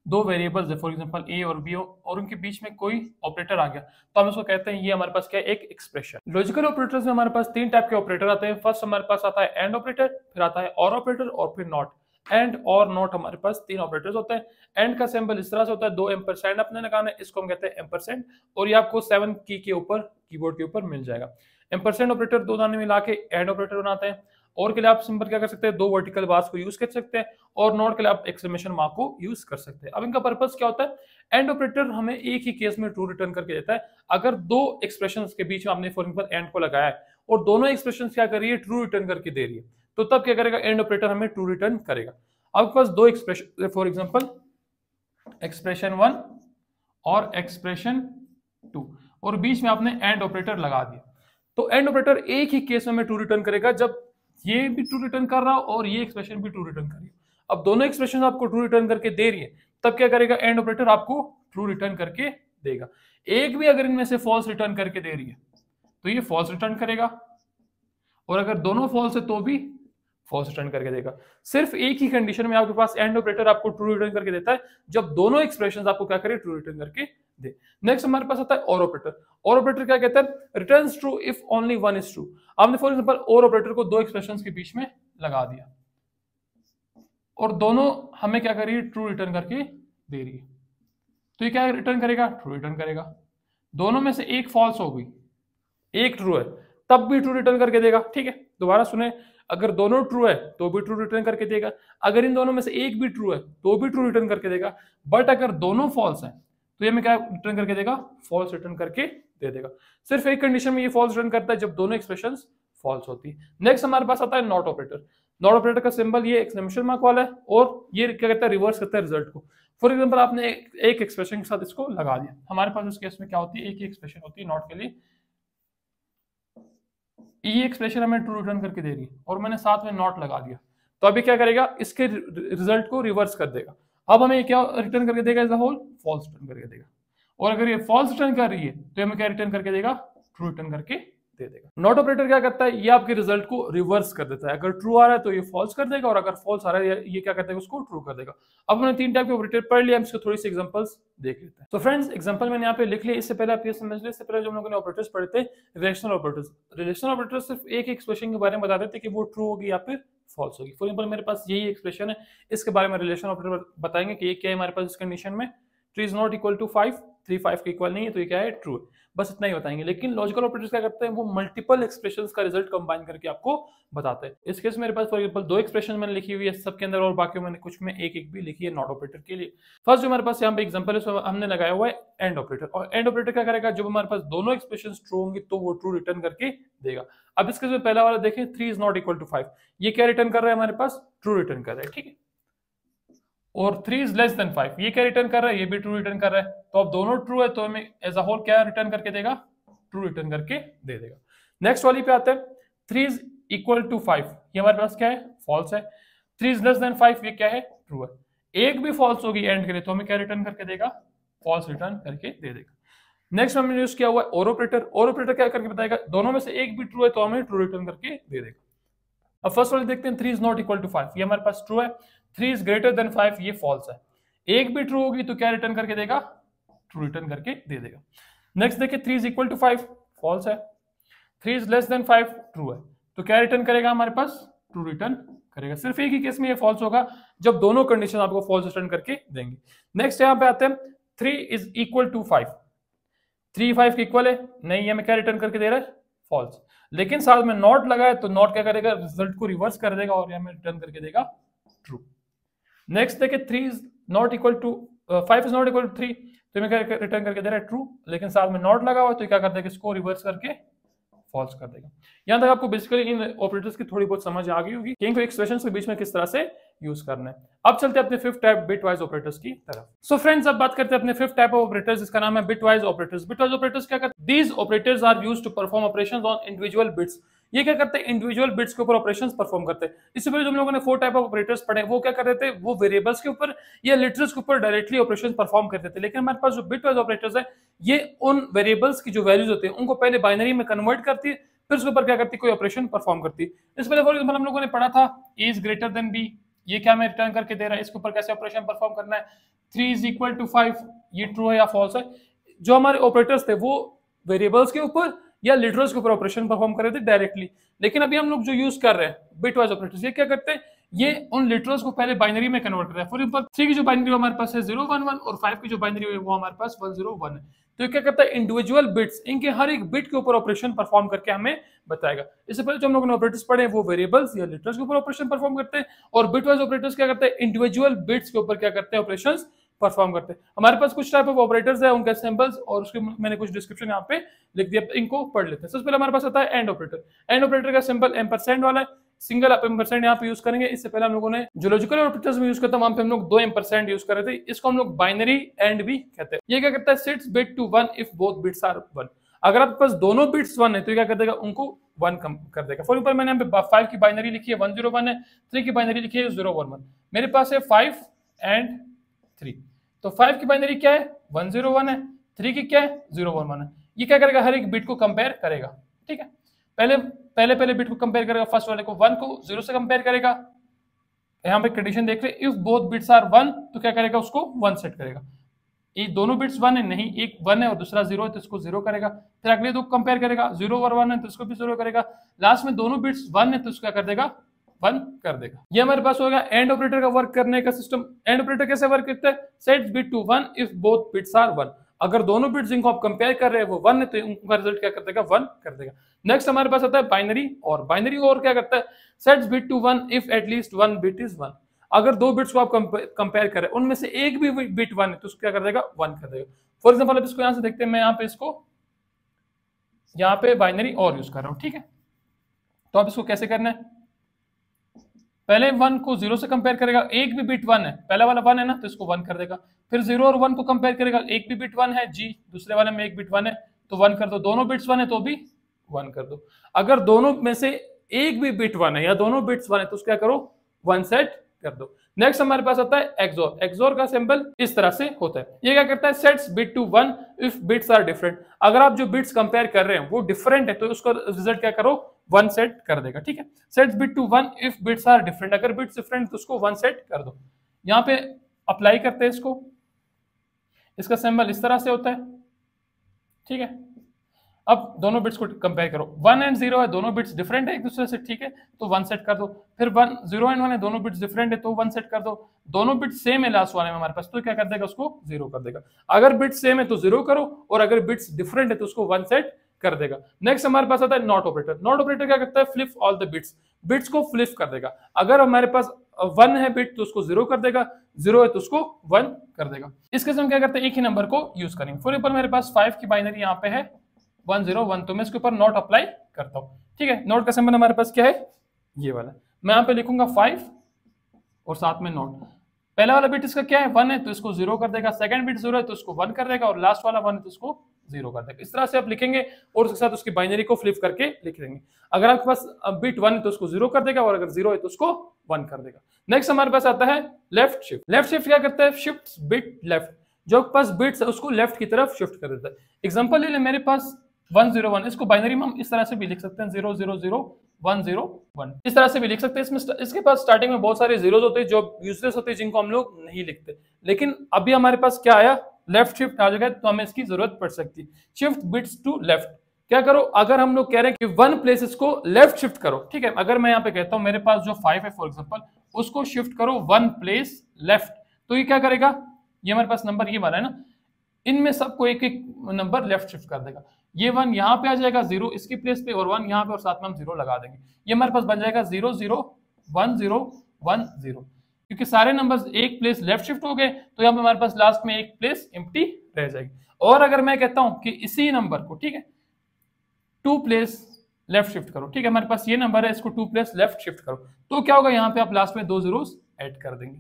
2 वेरिएबल्स है, फॉर एग्जांपल ए और बी, और उनके बीच में कोई ऑपरेटर आ गया तो हम उसको कहते हैं ये हमारे पास क्या है, एक एक्सप्रेशन। लॉजिकल ऑपरेटर्स में हमारे पास 3 टाइप के ऑपरेटर आते हैं। फर्स्ट हमारे पास आता है एंड ऑपरेटर, फिर आता है और ऑपरेटर और फिर नॉट। एंड और नॉट हमारे पास 3 ऑपरेटर्स होते हैं। एंड का सिंबल इस तरह से होता है, 2 एम्परसेंड अपने लगाना है, इसको हम कहते हैं एम्परसेंड, और ये आपको 7 की के ऊपर कीबोर्ड के ऊपर मिल जाएगा। एम्परसेंड ऑपरेटर 2 दाने मिला के एंड ऑपरेटर बनाते हैं। और के लिए आप सिंपल क्या कर सकते हैं, 2 वर्टिकल बार्स को यूज कर सकते हैं, और नॉट के लिए आप एक्सक्लेमेशन मार्क को यूज कर सकते हैं। अब इनका पर्पस क्या होता है, एंड ऑपरेटर हमें एक ही केस में ट्रू रिटर्न करके देता है। अगर 2 एक्सप्रेशंस के बीच में आपने फॉर एग्जांपल एंड को लगाया है और दोनों एक्सप्रेशंस क्या कर रही है, ट्रू रिटर्न करके दे रही है, तो तब क्या करेगा, एंड ऑपरेटर हमें ट्रू रिटर्न करेगा। आपके पास 2 एक्सप्रेशन, फॉर एग्जांपल एक्सप्रेशन 1 और एक्सप्रेशन 2, और बीच में आपने एंड ऑपरेटर लगा दिया, तो एंड ऑपरेटर एक ही केस में हमें ट्रू रिटर्न करेगा, जब ये भी ट्रू रिटर्न कर रहा हो और ये एक्सप्रेशन भी ट्रू रिटर्न कर रही हो। अब दोनों एक्सप्रेशन आपको ट्रू रिटर्न करके दे रही है, तब क्या करेगा, एंड ऑपरेटर आपको ट्रू रिटर्न करके देगा। एक भी अगर इनमें से फॉल्स रिटर्न करके दे रही है तो ये फॉल्स रिटर्न करेगा, और अगर दोनों फॉल्स है तो भी फॉल्स रिटर्न करके देगा। सिर्फ एक ही कंडीशन में आपके पास एंड ऑपरेटर आपको ट्रू रिटर्न करके देता है, जब दोनों एक्सप्रेशंस आपको क्या करे, ट्रू रिटर्न करके दे। नेक्स्ट हमारे पास आता है और ऑपरेटर। और ऑपरेटर क्या कहता है, returns true if only 1 is true. आपने फॉर एग्जांपल और ऑपरेटर को 2 एक्सप्रेशंस के बीच में लगा दिया और दोनों हमें क्या करिए, ट्रू रिटर्न करके दे रही है, तो ये क्या रिटर्न करेगा, ट्रू रिटर्न करेगा। दोनों में से एक फॉल्स हो गई, एक ट्रू है, तब भी ट्रू रिटर्न करके देगा। ठीक है, दोबारा सुने, अगर दोनों ट्रू है तो भी ट्रू रिटर्न करके देगा, अगर इन दोनों में से एक भी ट्रू है तो भी ट्रू रिटर्न करके देगा, बट अगर दोनों फॉल्स हैं तो ये में क्या रिटर्न करके देगा, फॉल्स रिटर्न करके दे देगा। सिर्फ एक कंडीशन में ये फॉल्स रिटर्न करता है, जब दोनों एक्सप्रेशंस फॉल्स होती है। नेक्स्ट हमारे पास आता है नॉट ऑपरेटर। नॉट ऑपरेटर का सिंबल ये एक्सक्लेमेशन मार्क वाला है और ये क्या करता है, रिवर्स करता है रिजल्ट को। फॉर एग्जांपल आपने एक एक्सप्रेशन के साथ इसको लगा दिया, हमारे पास उस केस में क्या होती है, एक ही एक्सप्रेशन होती है नॉट के लिए, ये एक्सप्रेशन हमें ट्रू रिटर्न करके दे रही है और मैंने साथ में नॉट लगा दिया, तो अभी क्या करेगा, इसके रिजल्ट को रिवर्स कर देगा। अब हमें क्या रिटर्न करके देगा, as a whole false return करके देगा, और अगर ये फॉल्स रिटर्न कर रही है तो हमें क्या रिटर्न करके देगा, ट्रू रिटर्न करके दे देगा। नॉट ऑपरेटर क्या करता है, ये आपके रिजल्ट को रिवर्स कर देता है, अगर ट्रू आ रहा है तो ये फॉल्स कर देगा, और अगर फॉल्स आ रहा है ये क्या करता है, उसको ट्रू कर देगा। अब हमने तीन टाइप के ऑपरेटर पढ़ लिया, हम इसको थोड़ी सी एग्जांपल्स देख लेते हैं। तो फ्रेंड्स एग्जांपल मैंने यहाँ पे लिख लिया, इससे पहले आप ये समझ लें, इससे पहले जो हम लोगों ने ऑपरेटर्स पढ़े थे, रिलेशनल ऑपरेटर्स। रिलेशनल ऑपरेटर्स सिर्फ एक एक्सप्रेशन के बारे में बता देते कि वो ट्रू होगी या फिर फॉल्स होगी। फॉर एग्जांपल मेरे पास यही एक्सप्रेशन है, इसके बारे में रिलेशनल ऑपरेटर बताएंगे कि ये क्या है हमारे पास इस कंडीशन में, 3 इज नॉट इक्वल टू 5, 3 5 के इक्वल नहीं है तो ये क्या है, ट्रू है, बस इतना ही बताएंगे। लेकिन लॉजिकल ऑपरेटर्स क्या करते हैं, वो मल्टीपल एक्सप्रेशंस का रिजल्ट कंबाइन करके आपको बताते हैं। इस केस मेरे पास फॉर एग्जांपल 2 एक्सप्रेशन मैंने लिखी हुई है सबके अंदर, और बाकी मैंने कुछ में एक एक भी लिखी है नॉट ऑपरेटर के लिए। फर्स्ट जो हमारे पास यहाँ पे एग्जांपल है हमने लगाया हुआ है एंड ऑपरेटर, और एंड ऑपरेटर क्या करेगा, जब हमारे पास दोनों एक्सप्रेशंस ट्रू होंगी तो वो ट्रू रिटर्न करके देगा। अब इसके जो पहला वाला देखें, 3 इज नॉट इक्वल टू 5, ये क्या रिटर्न कर रहा है, हमारे पास ट्रू रिटर्न कर रहा है। ठीक है, और 3 इज लेस देन 5, ये क्या रिटर्न कर रहा है, ये भी ट्रू रिटर्न कर रहा है। तो अब दोनों ट्रू है तो हमें एज अ होल क्या रिटर्न करके देगा, ट्रू रिटर्न करके दे देगा। नेक्स्ट वाली पे आते हैं, 3 इज इक्वल टू 5, ये हमारे पास क्या है, फॉल्स है। 3 इज लेस देन 5, ये क्या है, ट्रू है। एक भी फॉल्स होगी एंड के लिए तो हमें क्या रिटर्न करके देगा, फॉल्स रिटर्न करके दे देगा। नेक्स्ट हमने यूज किया हुआ है और ऑपरेटर। और ऑपरेटर क्या करके बताएगा, दोनों में से एक भी ट्रू है तो हमें ट्रू रिटर्न करके दे देगा। अब फर्स्ट वाले देखते हैं, 3 इज नॉट इक्वल टू 5, ये हमारे पास ट्रू है। 3 इज ग्रेटर देन 5, ये फॉल्स है। एक भी ट्रू होगी तो क्या रिटर्न करके देगा, ट्रू रिटर्न करके दे देगा। नेक्स्ट देखिए, 3 इज इक्वल टू 5, फॉल्स है। 3 इज लेस देन 5, ट्रू है, तो क्या रिटर्न करेगा, हमारे पास ट्रू रिटर्न करेगा। सिर्फ एक ही केस में ये फॉल्स होगा, जब दोनों कंडीशन आपको फॉल्स रिटर्न करके देंगे। नेक्स्ट यहाँ पे आते हैं, 3 इज इक्वल टू 5, 3 5 के इक्वल है नहीं, ये हमें क्या रिटर्न करके दे रहा है, फॉल्स। लेकिन साथ में नॉट लगा है तो नॉट क्या करेगा, रिजल्ट को रिवर्स कर देगा और हमें रिटर्न करके देगा ट्रू। नेक्स्ट देखिए, 3 is not equal to 5 is not equal to 3, तो हमें क्या रिटर्न करके दे रहा है, ट्रू। लेकिन साथ में नॉट लगा हुआ तो क्या कर देगा, इसको रिवर्स करके फॉल्स कर देगा। यहां तक आपको बेसिकली इन ऑपरेटर्स की थोड़ी बहुत समझ आ गई होगी कि इनको एक्सप्रेशंस के बीच में किस तरह से यूज करना है। अब चलते हैं अपने फिफ्थ टाइप बिटवाइज ऑपरेटर्स की तरफ। सो फ्रेंड्स, अब बात करते हैं अपने फिफ्थ टाइप ऑफ ऑपरेटर्स, जिसका नाम है बिटवाइज ऑपरेटर्स। बिटवाइज ऑपरेटर्स क्या करते हैं, these operators are used to perform operations on individual bits. ये क्या करते हैं, इंडिविजुअल बिट्स के ऊपर ऑपरेशंस परफॉर्म करते हैं। इससे पहले जो हम लोगों ने 4 टाइप ऑफ ऑपरेटर्स पढ़े, वो क्या करते थे, वो वेरिएबल्स के ऊपर या लिटरल्स के ऊपर डायरेक्टली ऑपरेशंस परफॉर्म करते थे। लेकिन हमारे पास जो बिटवाइज ऑपरेटर्स है, ये उन वेरिएबल्स की जो वैल्यूज होती है उनको पहले बाइनरी में कन्वर्ट करती है, फिर उसके ऊपर क्या करती है, कोई ऑपरेशन परफॉर्म करती है। इससे पहले फॉर एग्जांपल हम लोगों ने पढ़ा था a is greater then b, ये क्या हमें रिटर्न करके दे रहा है, इसके ऊपर कैसे ऑपरेशन परफॉर्म करना है। 3 इज इक्वल टू 5, ये ट्रू है या फॉल्स है। जो हमारे ऑपरेटर्स थे वो वेरिएबल्स के ऊपर या लिटरल्स के ऊपर ऑपरेशन परफॉर्म कर रहे थे डायरेक्टली। लेकिन अभी हम लोग जो यूज कर रहे हैं बिटवाइज ऑपरेटर्स, ये क्या करते हैं, ये उन लिटरल्स को पहले बाइनरी में कन्वर्ट करता है। फॉर एग्जांपल 3 की जो बाइनरी हमारे पास है 0 1 1 और 5 की जो बाइनरी है वो हमारे पास 1 0 1 है। तो ये क्या करता है, इंडिविजुअल बिट्स, इनके हर एक बिट के ऊपर ऑपरेशन परफॉर्म करके हमें बताएगा। इससे पहले जो हम लोगों ने ऑपरेटर्स पढ़े वो वेरिएबल्स या लिटरल्स के ऊपर ऑपरेशन परफॉर्म करते हैं, और बिटवाइज ऑपरेटर्स क्या करते हैं, इंडिविजुअल बिट्स के ऊपर क्या करते हैं, ऑपरेशंस परफॉर्म करते हैं। हमारे पास कुछ टाइप ऑफ ऑपरेटर्स है, उनके सिंबल्स और उसके मैंने कुछ डिस्क्रिप्शन यहाँ पे लिख दिया, इनको पढ़ लेते हैं। सबसे पहले हमारे पास आता है एंड ऑपरेटर। एंड ऑपरेटर का सिंबल एम्परसेंड वाला है, सिंगल आप एम्परसेंड यहाँ पे यूज करेंगे। इससे पहले हम लोगों ने जो लॉजिकल ऑपरेटर्स में यूज करते हैं वहां पे हम लोग 2 एम्परसेंड यूज कर रहे थे, इसको हम लोग बाइनरी एंड भी कहते हैं। ये क्या करता है, sets bit to 1 if both bits are 1। अगर आपके पास दोनों बिट्स 1 है तो क्या कर देगा, उनको 1 कम कर देगा। फॉर एग्जांपल मैंने यहाँ पे 5 की बाइनरी लिखी है 1 0 1 है, 3 की बाइनरी लिखी है 0 1 1। मेरे पास है 5 एंड 3, तो 5 की बाइनरी क्या है 1 0 1 है, 3 की क्या है 0 1 1 है। ये क्या करेगा, हर एक बिट को कंपेयर करेगा। ठीक है, पहले बिट को कंपेयर करेगा, फर्स्ट वाले को 1 को 0 से कंपेयर करेगा। यहाँ पे कंडीशन देख रहे, इफ बोथ बिट्स आर 1 तो क्या करेगा, उसको 1 सेट करेगा। ये दोनों बिट्स 1 है नहीं, एक 1 है और दूसरा 0 है तो इसको 0 करेगा। फिर अगले दो कंपेयर करेगा, 0 और 1 है तो इसको भी 0 करेगा। लास्ट में दोनों बिट्स 1 है तो इसको क्या कर देगा, 1 कर देगा। ये हमारे पास होगा एंड ऑपरेटर का वर्क करने का सिस्टम। एंड ऑपरेटर कैसे वर्क करता है, sets bit to 1 if both bits are 1। अगर दोनों बिट्स जिनको आप कंपेयर कर रहे हैं वो 1 है तो उनका रिजल्ट क्या कर देगा, 1 कर देगा। नेक्स्ट हमारे पास आता है बाइनरी और। बाइनरी और क्या करता है, sets bit to 1 if at least one bit is 1। अगर दो बिट्स को आप कंपेयर करें, उनमें से एक भी बिट 1 है तो उसको क्या कर देगा, 1 कर देगा। फॉर एग्जांपल अब इसको यहां से देखते हैं, मैं यहाँ पे इसको यहाँ पे बाइनरी और यूज कर रहा हूं, ठीक है। तो अब इसको कैसे करना है, पहले 1 को 0 से कंपेयर करेगा, एक भी बिट 1 है, पहला वाला 1 है ना तो इसको 1 कर देगा। फिर 0 और 1 को कंपेयर करेगा, एक भी बिट 1 है जी, दूसरे वाले में एक बिट 1 है तो 1 कर दो, दोनों बिट्स 1 है तो भी 1 कर दो। अगर दोनों में से एक भी बिट 1 है या दोनों बिट्स 1 है तो उसको क्या करो, 1 सेट कर दो। नेक्स्ट हमारे पास आता है एक्सओर। एक्सओर का सिंबल इस तरह से होता है, ये क्या करता है, sets bit to 1 if bits are different. अगर आप जो बिट्स कंपेयर कर रहे हैं वो डिफरेंट है तो उसका रिजल्ट क्या करो, 1 सेट कर देगा, ठीक है। Sets bit to 1 if bits are different, अगर बिट्स डिफरेंट तो उसको 1 सेट कर दो। यहाँ पे अप्लाई करते हैं इसको, इसका सिंबल इस तरह से होता है, ठीक है। अब दोनों बिट्स को कंपेयर करो, 1 एंड 0 है, दोनों बिट्स डिफरेंट है एक दूसरे से, ठीक है, तो 1 सेट कर दो। फिर 0 एंड 1 है, दोनों बिट्स डिफरेंट है तो 1 सेट कर दो। दोनों बिट्स सेम है लास्ट वाले में हमारे पास, तो क्या कर देगा, उसको 0 कर देगा। अगर बिट्स सेम है तो 0 करो, और अगर बिट्स डिफरेंट है तो उसको 1 सेट कर देगा। नेक्स्ट हमारे पास आता है नॉट ऑपरेटर। नॉट ऑपरेटर क्या करता है, flip all the bits, bits को फ्लिप कर देगा। अगर हमारे पास 1 है बिट तो उसको 0 कर देगा, 0 है तो उसको 1 कर देगा। इसके हम क्या करते हैं, एक ही नंबर को यूज करेंगे। फॉर एग्जांपल मेरे पास 5 की बाइनरी यहाँ पे है 1 0 1, तो मैं इसके ऊपर नॉट अप्लाई करता हूँ, ठीक है। नॉट का सिंबल हमारे पास क्या है, ये वाला। मैं यहाँ पे लिखूंगा 5 और साथ में नॉट। पहला वाला बिट इसका क्या है, 1 है तो इसको 0 कर देगा, सेकंड बिट 0 है तो इसको 1 कर देगा, और लास्ट वाला 1 है तो इसको 0 कर देगा। इस तरह से आप लिखेंगे और उसके साथ उसकी बाइनरी को फ्लिप करके लिख देंगे। अगर आपके पास बिट 1 है तो उसको 0 कर देगा, और अगर 0 है तो उसको 1 कर देगा। नेक्स्ट हमारे पास आता है लेफ्ट शिफ्ट। लेफ्ट शिफ्ट क्या करता है, शिफ्ट बिट लेफ्ट, जो पास बिट्स है उसको लेफ्ट की तरफ शिफ्ट कर देता है। एग्जांपल ले ले, मेरे पास 1 0 1, इसको बाइनरी में हम इस तरह से भी लिख सकते हैं, 0 0 0 1 0 1, इस तरह से भी लिख सकते हैं। इसमें इसके पास स्टार्टिंग में बहुत सारे जीरोस होते हैं जो यूजलेस होते हैं, जिनको हम लोग नहीं लिखते, लेकिन अभी हमारे पास क्या आया, लेफ्ट शिफ्ट आ जाएगा, तो हमें इसकी जरूरत पड़ सकती है। शिफ्ट बिट्स टू लेफ्ट, क्या करो, अगर हम लोग कह रहे हैं कि 1 प्लेस इसको लेफ्ट शिफ्ट करो, ठीक है। अगर मैं यहाँ पे कहता हूँ मेरे पास जो 5 है फॉर एग्जांपल, उसको शिफ्ट करो 1 प्लेस लेफ्ट, तो ये क्या करेगा, ये हमारे पास नंबर ये वाला है ना, इनमें सबको एक एक नंबर लेफ्ट शिफ्ट कर देगा। ये 1 यहाँ पे आ जाएगा 0 इसकी प्लेस पे, और 1 यहाँ पे, और साथ में हम 0 लगा देंगे। ये हमारे पास बन जाएगा 0 0 1 0 1 0, क्योंकि सारे नंबर्स एक प्लेस लेफ्ट शिफ्ट हो गए, तो यहाँ पे हमारे पास लास्ट में एक प्लेस एम्प्टी रह जाएगी। और अगर मैं कहता हूं कि इसी नंबर को, ठीक है, 2 प्लेस लेफ्ट शिफ्ट करो, ठीक है, हमारे पास ये नंबर है, इसको 2 प्लेस लेफ्ट शिफ्ट करो, तो क्या होगा, यहाँ पे आप लास्ट में 2 जीरोस ऐड कर देंगे,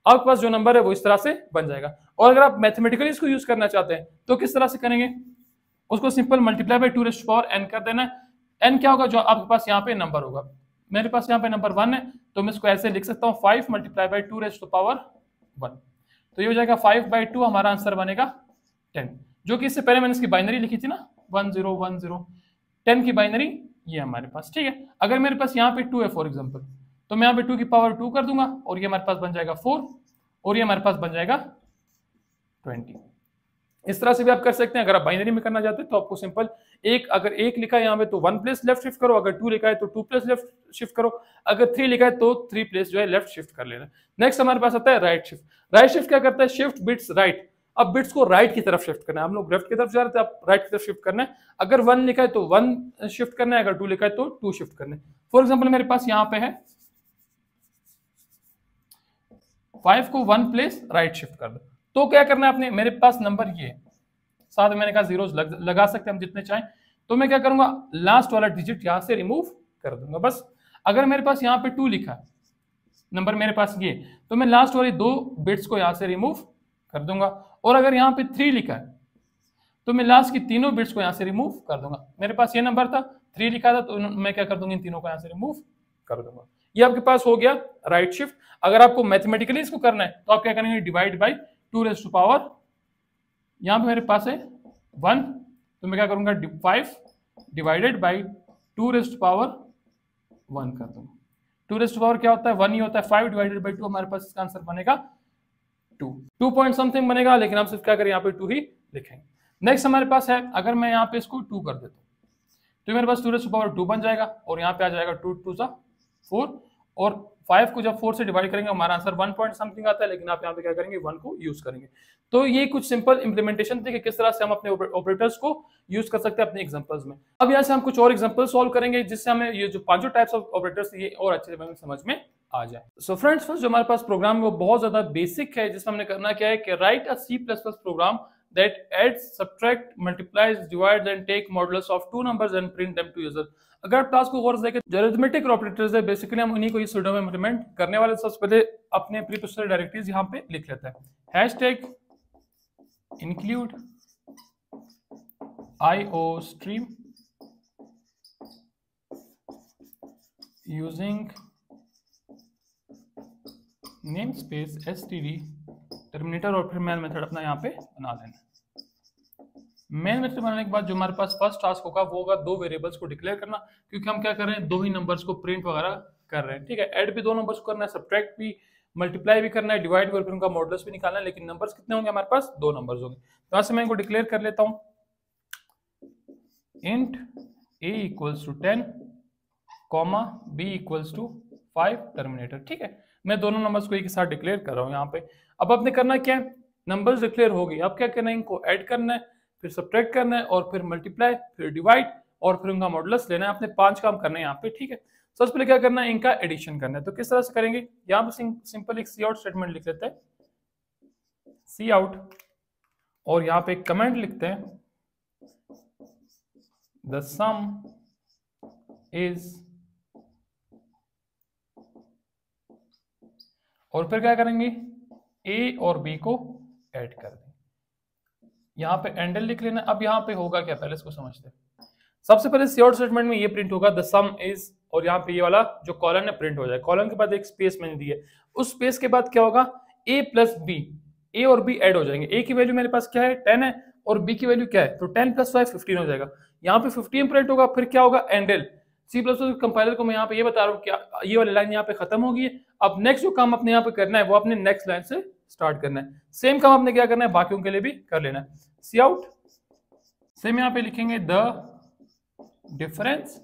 आपके पास जो नंबर है वो इस तरह से बन जाएगा। और अगर आप मैथमेटिकली इसको यूज करना चाहते हैं तो किस तरह से करेंगे, उसको simple multiply by 2 rays power n कर देना है। n क्या होगा, जो आपके पास यहाँ पे नंबर होगा, मेरे पास यहाँ पे नंबर 1 है, तो मैं इसको ऐसे लिख सकता हूँ 5 मल्टीप्लाई बाय 2 रेज़ पावर 1, तो ये हो जाएगा 5/2, हमारा आंसर बनेगा 10, जो कि इससे पहले मैंने इसकी बाइनरी लिखी थी ना 1 0 1 0, 10 की बाइनरी ये हमारे पास, ठीक है। अगर मेरे पास यहाँ पे 2 है फॉर एग्जाम्पल, तो मैं यहाँ पे 2 की पावर 2 कर दूंगा, और ये हमारे पास बन जाएगा 4, और ये हमारे पास बन जाएगा 20। इस तरह से भी आप कर सकते हैं। अगर आप बाइनरी में करना चाहते हैं तो आपको सिंपल अगर 1 लिखा है यहाँ पे तो 1 प्लेस लेफ्ट शिफ्ट करो, अगर 2 लिखा है तो 2 प्लेस लेफ्ट शिफ्ट करो, अगर 3 लिखा है तो 3 प्लेस जो है लेफ्ट शिफ्ट कर लेना। नेक्स्ट हमारे पास आता है राइट शिफ्ट। राइट शिफ्ट क्या करता है, शिफ्ट बिट्स राइट, अब बिट्स को राइट की तरफ शिफ्ट करना है, हम लोग लेफ्ट की तरफ जा रहे थे, आप राइट की तरफ शिफ्ट करना है। अगर 1 लिखा है तो 1 शिफ्ट करना है, अगर 2 लिखा है तो 2 शिफ्ट करना है। फॉर एग्जाम्पल मेरे पास यहाँ पे है 5 को 1 प्लेस राइट शिफ्ट कर दो, तो क्या करना है आपने, मेरे पास नंबर ये है, साथ में मैंने कहा जीरोस लगा सकते हैं हम जितने चाहें, तो मैं क्या करूंगा, लास्ट वाला डिजिट यहां से रिमूव कर दूंगा बस। अगर मेरे पास यहाँ पे 2 लिखा है नंबर मेरे पास ये, तो मैं लास्ट वाले 2 बिट्स को यहां से रिमूव कर दूंगा, और अगर यहाँ पे 3 लिखा है तो मैं लास्ट की तीनों बिट्स को यहां से रिमूव कर दूंगा। मेरे पास ये नंबर था, 3 लिखा था, तो मैं क्या कर दूंगा, इन तीनों को यहां से रिमूव कर दूंगा। ये आपके पास हो गया राइट शिफ्ट। अगर आपको मैथमेटिकली इसको करना है तो आप क्या करेंगे, divide by 2 raise to power, यहाँ पे मेरे पास है 1, तो मैं क्या करूंगा 5 divided by 2 raise to power 1 कर दूंगा। 2 रेज़ टू पावर क्या होता है, 1 ही होता है, 5 डिवाइडेड बाई 2, हमारे पास इसका आंसर बनेगा 2 पॉइंट समथिंग बनेगा, लेकिन आप सिर्फ क्या करें, यहाँ पे 2 ही लिखेंगे। नेक्स्ट हमारे पास है, अगर मैं यहाँ पे इसको 2 कर देता हूँ तो मेरे पास 2 रेज़ टू पावर 2 बन जाएगा, और यहाँ पे आ जाएगा 2 2 सा 4, और 5 को जब 4 से डिवाइड करेंगे हमारा आंसर 1 पॉइंट समथिंग आता है, लेकिन आप यहाँ पे क्या करेंगे 1 को यूज करेंगे। तो ये कुछ सिंपल इंप्लीमेंटेशन थी कि किस तरह से हम अपने ऑपरेटर्स को यूज कर सकते हैं अपने एग्जांपल्स में। अब यहाँ से हम कुछ और एग्जांपल सॉल्व करेंगे जिससे हमें ये जो पांचों टाइप्स ऑफ ऑपरेटर्स ये और अच्छे से समझ में आ जाए। सो फ्रेंड्स, फर्स्ट जो हमारे पास प्रोग्राम है वो बहुत ज्यादा बेसिक है, जिसमें हमने करना क्या है कि write a C++ program that adds, subtract, multiplies, divides and take modulus of two numbers and print them to user। अगर आप टास्क को गौर से देखें, जो अरिथमेटिक ऑपरेटर्स है बेसिकली हम उन्हीं को इस वीडियो में इंप्लीमेंट करने वाले। सबसे पहले अपने प्रीप्रोसेसर डायरेक्टरीज यहाँ पे लिख लेते हैं। Hashtag include iostream using namespace std terminator और फिर मेन मेथड अपना यहाँ पे बना लेना। मेन मेथड बनाने के बाद जो हमारे पास फर्स्ट टास्क होगा वो होगा दो वेरिएबल्स को डिक्लेयर करना, क्योंकि हम क्या कर रहे हैं, दो ही नंबर्स को प्रिंट वगैरह कर रहे हैं। ठीक है, ऐड भी दो नंबर्स को करना है, सब्ट्रैक्ट भी, मल्टीप्लाई भी करना है, डिवाइड भी और फिर उनका मॉडुलस भी निकालना है, लेकिन नंबर्स कितने होंगे हमारे पास, दो नंबर्स होंगे। तो यहाँ से मैं इनको डिक्लेयर कर लेता हूँ, int a equals to 10 comma b equals to 5 terminator. ठीक है, मैं दोनों नंबर्स को एक साथ डिक्लेयर कर रहा हूँ यहाँ पे। अब आपने करना क्या है, नंबर्स डिक्लेयर हो गई, अब क्या करना है, इनको ऐड करना है, फिर सब्ट्रैक्ट करना है और फिर मल्टीप्लाई, फिर डिवाइड और फिर उनका मॉडुलस लेना है। आपने 5 काम करने हैं यहाँ पे। ठीक है, सबसे पहले क्या करना है, इनका एडिशन करना है। तो किस तरह से करेंगे, यहाँ पे सिंपल एक सी आउट स्टेटमेंट लिख लेते हैं, सी आउट, और यहाँ पे एक कमेंट लिखते हैं, द सम इज, और फिर क्या करेंगे, a और b को ऐड कर दें। यहाँ पे एंडल लिख लेना। अब यहाँ पे होगा क्या, पहले इसको समझते हैं। सबसे पहले सी आउट स्टेटमेंट में ये प्रिंट होगा द सम इज, और यहाँ पे ये वाला जो कॉलन है प्रिंट हो जाए। कॉलन के बाद एक स्पेस मैंने दी है, उस स्पेस के बाद क्या होगा, a प्लस बी, a और b ऐड हो जाएंगे। a की वैल्यू मेरे पास क्या है 10 है और b की वैल्यू क्या है, तो 10 प्लस 5 15 हो जाएगा। यहाँ पे 15 प्रिंट होगा, फिर क्या होगा, endl. C plus plus compiler को मैं यहाँ पे ये बता रहा हूँ कि ये वाली लाइन यहाँ पे खत्म होगी। अब नेक्स्ट जो काम अपने यहाँ पे करना है वो अपने नेक्स्ट लाइन से स्टार्ट करना है। सेम काम आपने क्या करना है, बाकियों के लिए भी कर लेना है। सी आउट, सेम यहाँ पे लिखेंगे द डिफरेंस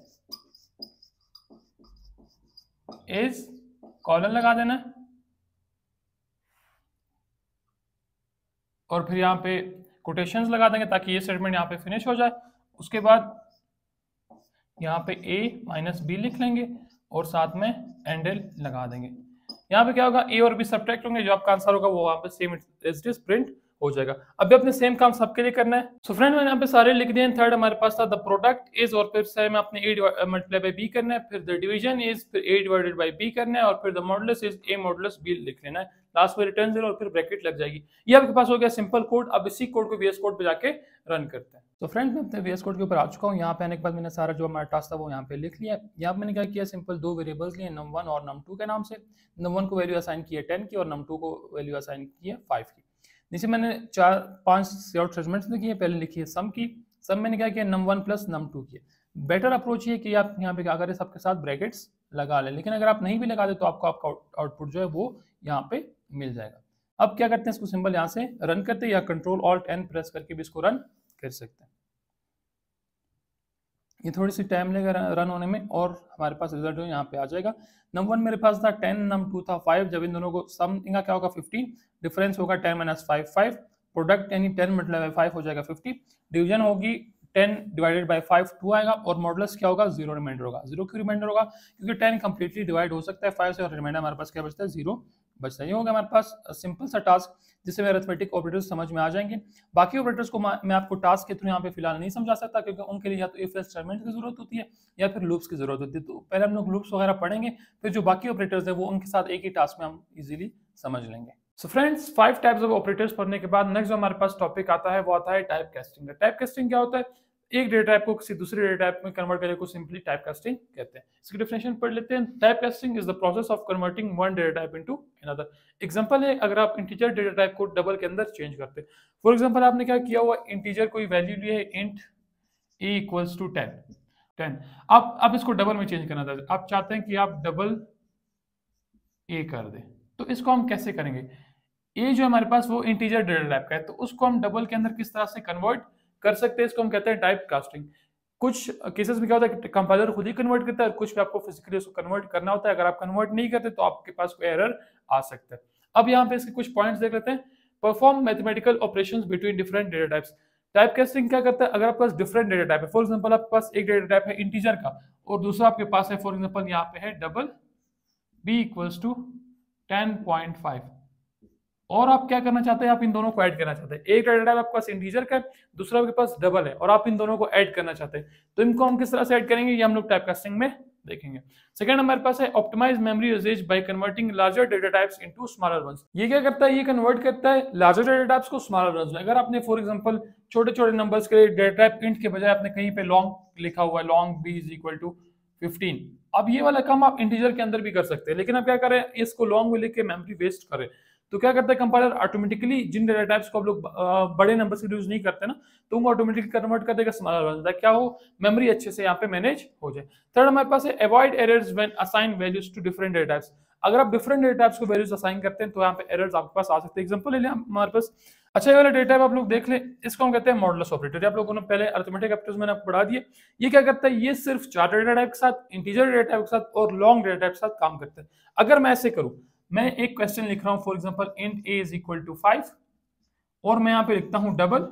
इज, कॉलन लगा देना है और फिर यहाँ पे कोटेशंस लगा देंगे ताकि ये स्टेटमेंट यहाँ पे फिनिश हो जाए। उसके बाद यहाँ पे a माइनस बी लिख लेंगे और साथ में एंडल लगा देंगे। यहाँ पे क्या होगा, a और b सब्ट्रैक्ट होंगे, जो आपका आंसर होगा वो वहाँ पे same as it is print हो जाएगा। अब अपने सेम काम सबके लिए करना है। सो फ्रेंड, मैंने यहाँ पे सारे लिख दिए। थर्ड हमारे पास था द प्रोडक्ट इज, और फिर सेम अपने a मल्टीप्लाई बाई b करना है, फिर द डिवीजन इज, फिर a डिवाइडेड बाई b करना है और फिर the modulus is a modulus b लिख लेना है। लास्ट में रिटर्न 0 और फिर ब्रैकेट लग जाएगी। ये आपके पास हो गया सिंपल कोड। अब इसी कोड को VS कोड पे जाके रन करते हैं। तो फ्रेंड्स, मैं अपने VS कोड के ऊपर आ चुका हूँ। यहाँ पे आने के बाद मैंने सारा जो हमारा टास्क था वो यहाँ पे लिख लिया। यहाँ पे मैंने क्या किया, सिंपल दो वेरिएबल्स लिए, num1 और num2 के नाम से। num1 को वैल्यू असाइन की है 10 की और num2 को वैल्यू असाइन की है 5 की। नीचे मैंने 4-5 सीआउट स्टेटमेंट्स लिखी है। पहले लिखी है सम की, सम मैंने क्या किया, num1 प्लस num2 की। बेटर अप्रोच ये कि आप यहाँ पे क्या करें, सबके साथ ब्रैकेट्स लगा लें, लेकिन अगर आप नहीं भी लगाते तो आपको आपका आउटपुट जो है वो यहाँ पे मिल जाएगा। अब क्या करते हैं, इसको सिंपल यहाँ से रन करते हैं या कंट्रोल ऑल्ट एन प्रेस करके भी इसको रन कर सकते हैं। ये थोड़ी सी टाइम लेगा रन होने में और हमारे पास रिजल्ट जो यहाँ पे आ जाएगा। num1 मेरे पास था 10, num2 था 5। जब इन दोनों को सम इनका क्या होगा 15, डिफरेंस होगा 10 माइनस 5 5, प्रोडक्ट यानी 10 मल्टीप्लाई बाई 5 हो जाएगा 50, डिवीजन होगी 10 डिवाइडेड बाई 5 2 आएगा और मॉडुलस क्या होगा 0 रिमाइंडर होगा। 0 क्यों रिमाइंडर होगा, क्योंकि 10 कंप्लीटली डिवाइड हो सकता है 5 से और रिमाइंडर हमारे पास क्या बचता है 0 बचता है। ये होगा हमारे पास सिंपल सा टास्क जिससे अरिथमेटिक ऑपरेटर्स समझ में आ जाएंगे। बाकी ऑपरेटर्स को मैं आपको टास्क के थ्रू यहाँ पे फिलहाल नहीं समझा सकता, क्योंकि उनके लिए या तो इफ एल्स स्टेटमेंट की जरूरत होती है या फिर लूप्स की जरूरत होती है। तो पहले हम लोग लूप्स वगैरह पढ़ेंगे, फिर जो बाकी ऑपरेटर्स है वो उनके साथ एक ही टास्क में हम इजीली समझ लेंगे। So friends, 5 types of operators पढ़ने के बाद नेक्स्ट जो हमारे पास टॉपिक आता है वो आता है टाइप कास्टिंग का। टाइप कास्टिंग क्या होता है, एक डेटा टाइप को किसी दूसरे डेटा टाइप में कन्वर्ट करने को सिंपली टाइप कास्टिंग कहते हैं। इसकी डेफिनेशन पढ़ लेते हैं। Type casting is the process of converting one data type into another. Example है, अगर आप इंटीजर डेटा टाइप को डबल के अंदर चेंज करते हैं। फॉर एग्जांपल आपने क्या किया हुआ, इंटीजर कोई वैल्यू ली है इंट a इक्वल्स टू 10। आप इसको डबल में चेंज करना चाहते हैं, आप चाहते हैं कि आप डबल a कर दें। तो इसको हम कैसे करेंगे, a जो हमारे पास वो इंटीजर डेटा टाइप का है, तो उसको हम डबल के अंदर किस तरह से कन्वर्ट कर सकते हैं, इसको हम कहते हैं टाइप कास्टिंग। कुछ केसेस में क्या होता है कि कंपाइलर खुद ही कन्वर्ट करता है और कुछ पे आपको फिजिकली उसको कन्वर्ट करना होता है। अगर आप कन्वर्ट नहीं करते तो आपके पास कोई एरर आ सकता है। अब यहाँ पे इसके कुछ पॉइंट्स देख लेते हैं। Perform mathematical operations between different data types. Type casting क्या करता है, अगर आपके पास डिफरेंट डेटा टाइप है, फॉर एग्जांपल आपके पास एक डेटा टाइप है इंटीजर का और दूसरा आपके पास है फॉर एग्जांपल यहाँ पे है डबल b इक्वल्स टू 10.5, और आप क्या करना चाहते हैं, आप इन दोनों को ऐड करना चाहते हैं। एक डेटा टाइप आपके पास इंटीजर का है, दूसरा आपके पास डबल है और आप इन दोनों को ऐड करना चाहते हैं, तो इनको हम किस तरह से ऐड करेंगे ये हम लोग टाइप कास्टिंग में देखेंगे। सेकंड हमारे पास है optimise memory usage by converting larger data types into smaller ones. ये क्या करता है, ये कन्वर्ट करता है लार्जर डेटा टाइप्स को स्मॉलर वंस में। अगर आपने फॉर एग्जांपल छोटे छोटे नंबर्स के लिए डेटा टाइप इंट के बजाय आपने कहीं पे लॉन्ग लिखा हुआ है, long b is equal to 15, अब ये वाला काम आप इंटीजर के अंदर भी कर सकते हैं, लेकिन आप क्या करें, इसको लॉन्ग में लिख के मेमोरी वेस्ट करें, तो क्या करता है कंपाइलर ऑटोमेटिकली जिन डेटा टाइप्स को आप लोग बड़े नंबर से यूज नहीं करते ना, तो उनको ऑटोमेटिकली कन्वर्ट कर देगा स्मॉलर वंस, क्या हो मेमोरी अच्छे से यहाँ पे मैनेज हो जाए। थर्ड हमारे पास है avoid errors when assign values to different data types. अगर आप डिफरेंट डेटा टाइप्स को वैल्यूज असाइन करते हैं तो यहाँ पे एरर्स आपके पास आ सकते हैं। एग्जांपल ले लें हमारे पास, अच्छा ये वाला डेटा टाइप आप लोग देख लें, इसको हम कहते हैं मॉडुलस ऑपरेटर। आप लोगों ने पहले अरिथमेटिक ऑपरेटर्स मैंने आपको पढ़ा दिया। ये क्या करता है, ये सिर्फ 4 डेटा टाइप के साथ, इंटीजर डेटा टाइप के साथ और लॉन्ग डेटा टाइप के साथ काम करता है। अगर मैं ऐसे करूं, मैं एक क्वेश्चन लिख रहा हूं for example int a is equal to 5 और मैं यहां पे लिखता हूं डबल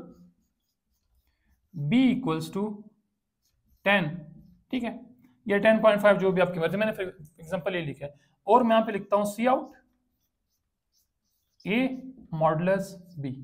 b इक्वल्स टू 10, ठीक है, या 10.5 जो भी आपकी मर्जी, मैंने फॉर एग्जांपल ये लिखा है, और मैं यहां पे लिखता हूं सी आउट a मॉडुलस b।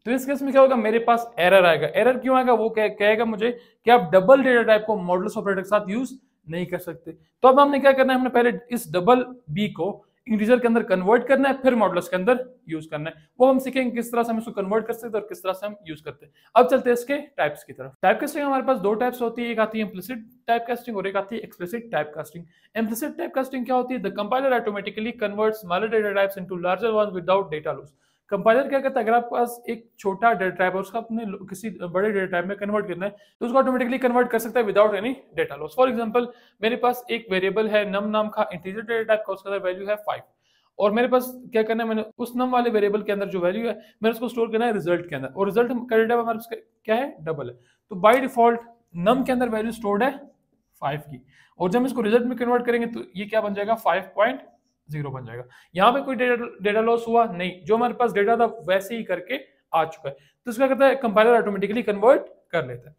तो इस केस में क्या होगा, मेरे पास एरर आएगा। एरर क्यों आएगा, वो कहेगा मुझे कि आप डबल डेटा टाइप को मॉडुलस ऑपरेटर के साथ यूज नहीं कर सकते। तो अब हमने क्या करना है, हमने पहले इस डबल b को इंटीजर के अंदर कन्वर्ट करना है, फिर मॉडुलस के अंदर यूज करना है। वो हम सीखेंगे किस तरह से हम इसको कन्वर्ट कर सकते हैं और किस तरह से हम यूज करते हैं। अब चलते हैं इसके टाइप्स की तरफ। टाइप कास्टिंग हमारे पास दो टाइप्स होती है, एक आती है इम्प्लिसिट टाइप कास्टिंग और एक आती है explicit type casting. Implicit type casting क्या होती है, the compiler automatically converts smaller data types into larger ones without data loss. Compiler क्या करता है, अगर आपके पास एक छोटा डेटा टाइप है उसका अपने किसी बड़े डेटा टाइप में कन्वर्ट करना है तो उसको ऑटोमेटिकली कन्वर्ट कर सकता है without any data loss. For example मेरे पास एक वेरिएबल है नम नाम का, इंटीजर डेटा टाइप का, उसका वैल्यू है 5 और मेरे पास क्या करना है, मैंने उस नम वाले वेरिएबल के अंदर जो वैल्यू है मैंने उसको स्टोर करना है रिजल्ट के अंदर, और रिजल्ट का डेटा हमारे पास क्या है, डबल है। तो बाय डिफॉल्ट नम के अंदर वैल्यू स्टोर्ड है 5 की, और जब इसको रिजल्ट में कन्वर्ट करेंगे तो ये क्या बन जाएगा, 5.0 बन जाएगा। यहाँ पे कोई डेटा लॉस हुआ नहीं, जो हमारे पास डेटा था वैसे ही करके आ चुका है। तो इसका करता है कंपाइलर ऑटोमेटिकली कन्वर्ट कर लेता है।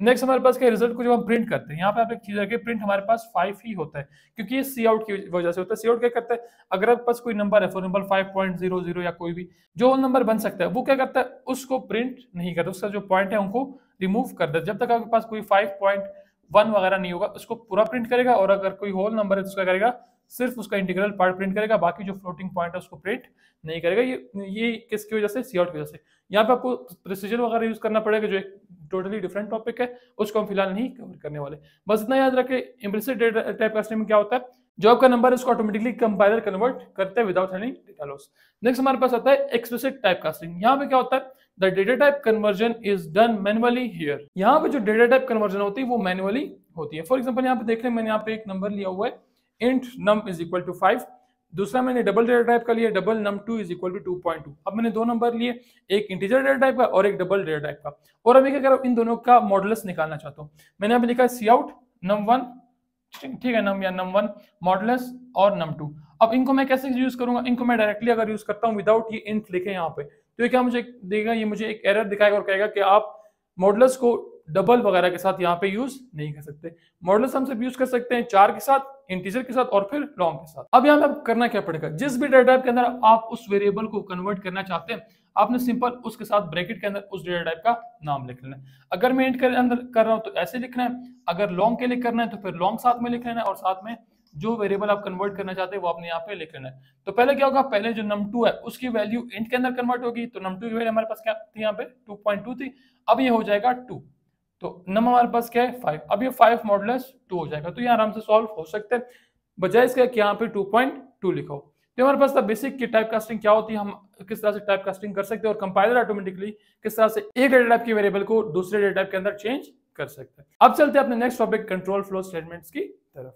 नेक्स्ट हमारे पास क्या, रिजल्ट को जब हम प्रिंट करते हैं, यहाँ पे आप एक चीज रखिए, प्रिंट हमारे पास 5 ही होता है क्योंकि ये सी आउट की वजह से होता है। सी आउट क्या करता है, अगर आपके पास कोई नंबर है फॉर एग्जांपल 5.00 या कोई भी जो नंबर बन सकता है, वो क्या करता है, उसको प्रिंट नहीं करता, उसका जो पॉइंट है उनको रिमूव कर देता है। जब तक आपके पास कोई 5.1 वगैरह नहीं होगा उसको पूरा प्रिंट करेगा, और अगर कोई होल नंबर है तो उसका करेगा सिर्फ उसका इंटीग्रल पार्ट प्रिंट करेगा, बाकी जो फ्लोटिंग पॉइंट है उसको प्रिंट नहीं करेगा। ये किसकी वजह से, सी आउट की वजह से। यहाँ पे आपको प्रिसीजन वगैरह यूज करना पड़ेगा जो एक टोटली डिफरेंट टॉपिक है, उसको हम फिलहाल नहीं कवर करने वाले। बस इतना याद रखें, इम्प्लिसिट टाइप कास्टिंग में क्या होता है, जो आपका नंबर है उसको ऑटोमेटिकली कंपाइलर कन्वर्ट करते हैं without any data loss. Next हमारे पास आता है एक्सप्लिसिट टाइप कास्टिंग। यहाँ पे क्या होता है, the data type conversion is done manually here. यहाँ पे जो डेटा टाइप कन्वर्जन होती है वो मैनुअली होती है। फॉर एग्जांपल यहाँ पे देख लें, मैंने यहाँ पे एक नंबर लिया हुआ है int num is equal to 5, दूसरा मैंने डबल डेटा टाइप का लिया double num2 is equal to 2.2। अब मैंने दो नंबर लिए, एक इंटीजर डेटा टाइप का और एक डबल डेटा टाइप का, और अभी क्या करो, इन दोनों का मॉडुलस निकालना चाहता हूँ। मैंने अभी लिखा है सी आउट num1, ठीक है, num या num1 मॉडुलस और num2। अब इनको मैं कैसे यूज करूंगा, इनको मैं डायरेक्टली अगर यूज करता हूँ विदाउट ये इंट लिखे यहाँ पे, तो ये क्या मुझे देगा, ये मुझे एक एरर दिखाएगा और कहेगा कि आप मॉडुलस को डबल वगैरह के साथ यहाँ पे यूज नहीं कर सकते। मॉडुलस हम सिर्फ यूज कर सकते हैं 4 के साथ, इंटीजर के साथ और फिर लॉन्ग के साथ। अब यहाँ पे करना क्या पड़ेगा, जिस भी डेटा टाइप के अंदर आप उस वेरिएबल को कन्वर्ट करना चाहते हैं, आपने सिंपल उसके साथ ब्रैकेट के अंदर उस डेटा टाइप का नाम लिख लेना है। अगर मैं इंट के अंदर कर रहा हूँ तो ऐसे लिखना है, अगर लॉन्ग के लिए करना है तो फिर लॉन्ग साथ में लिख लेना है, और साथ में जो वेरिएबल आप कन्वर्ट करना चाहते हैं वो आपने यहाँ पे लिख लेना है। तो पहले क्या होगा, पहले जो num2 है उसकी वैल्यू इंट के अंदर कन्वर्ट होगी, तो num2 की वैल्यू हमारे पास क्या थी, यहाँ पे 2.2 थी, अब ये हो जाएगा 2, तो नम हमारे पास क्या है 5, अब ये 5 मॉडुलस 2 हो जाएगा। तो ये आराम से सॉल्व हो सकता है, बजाय इसके कि यहाँ पे 2.2 लिखो। तो हमारे पास बेसिक की टाइप कास्टिंग क्या होती है, हम किस तरह से टाइप कास्टिंग कर सकते हैं, और कंपाइलर ऑटोमेटिकली किस तरह से एक डेटा टाइप की वेरिएबल को दूसरे डेटा टाइप के अंदर चेंज कर सकते हैं। अब चलते हैं अपने next topic control flow statements की तरफ।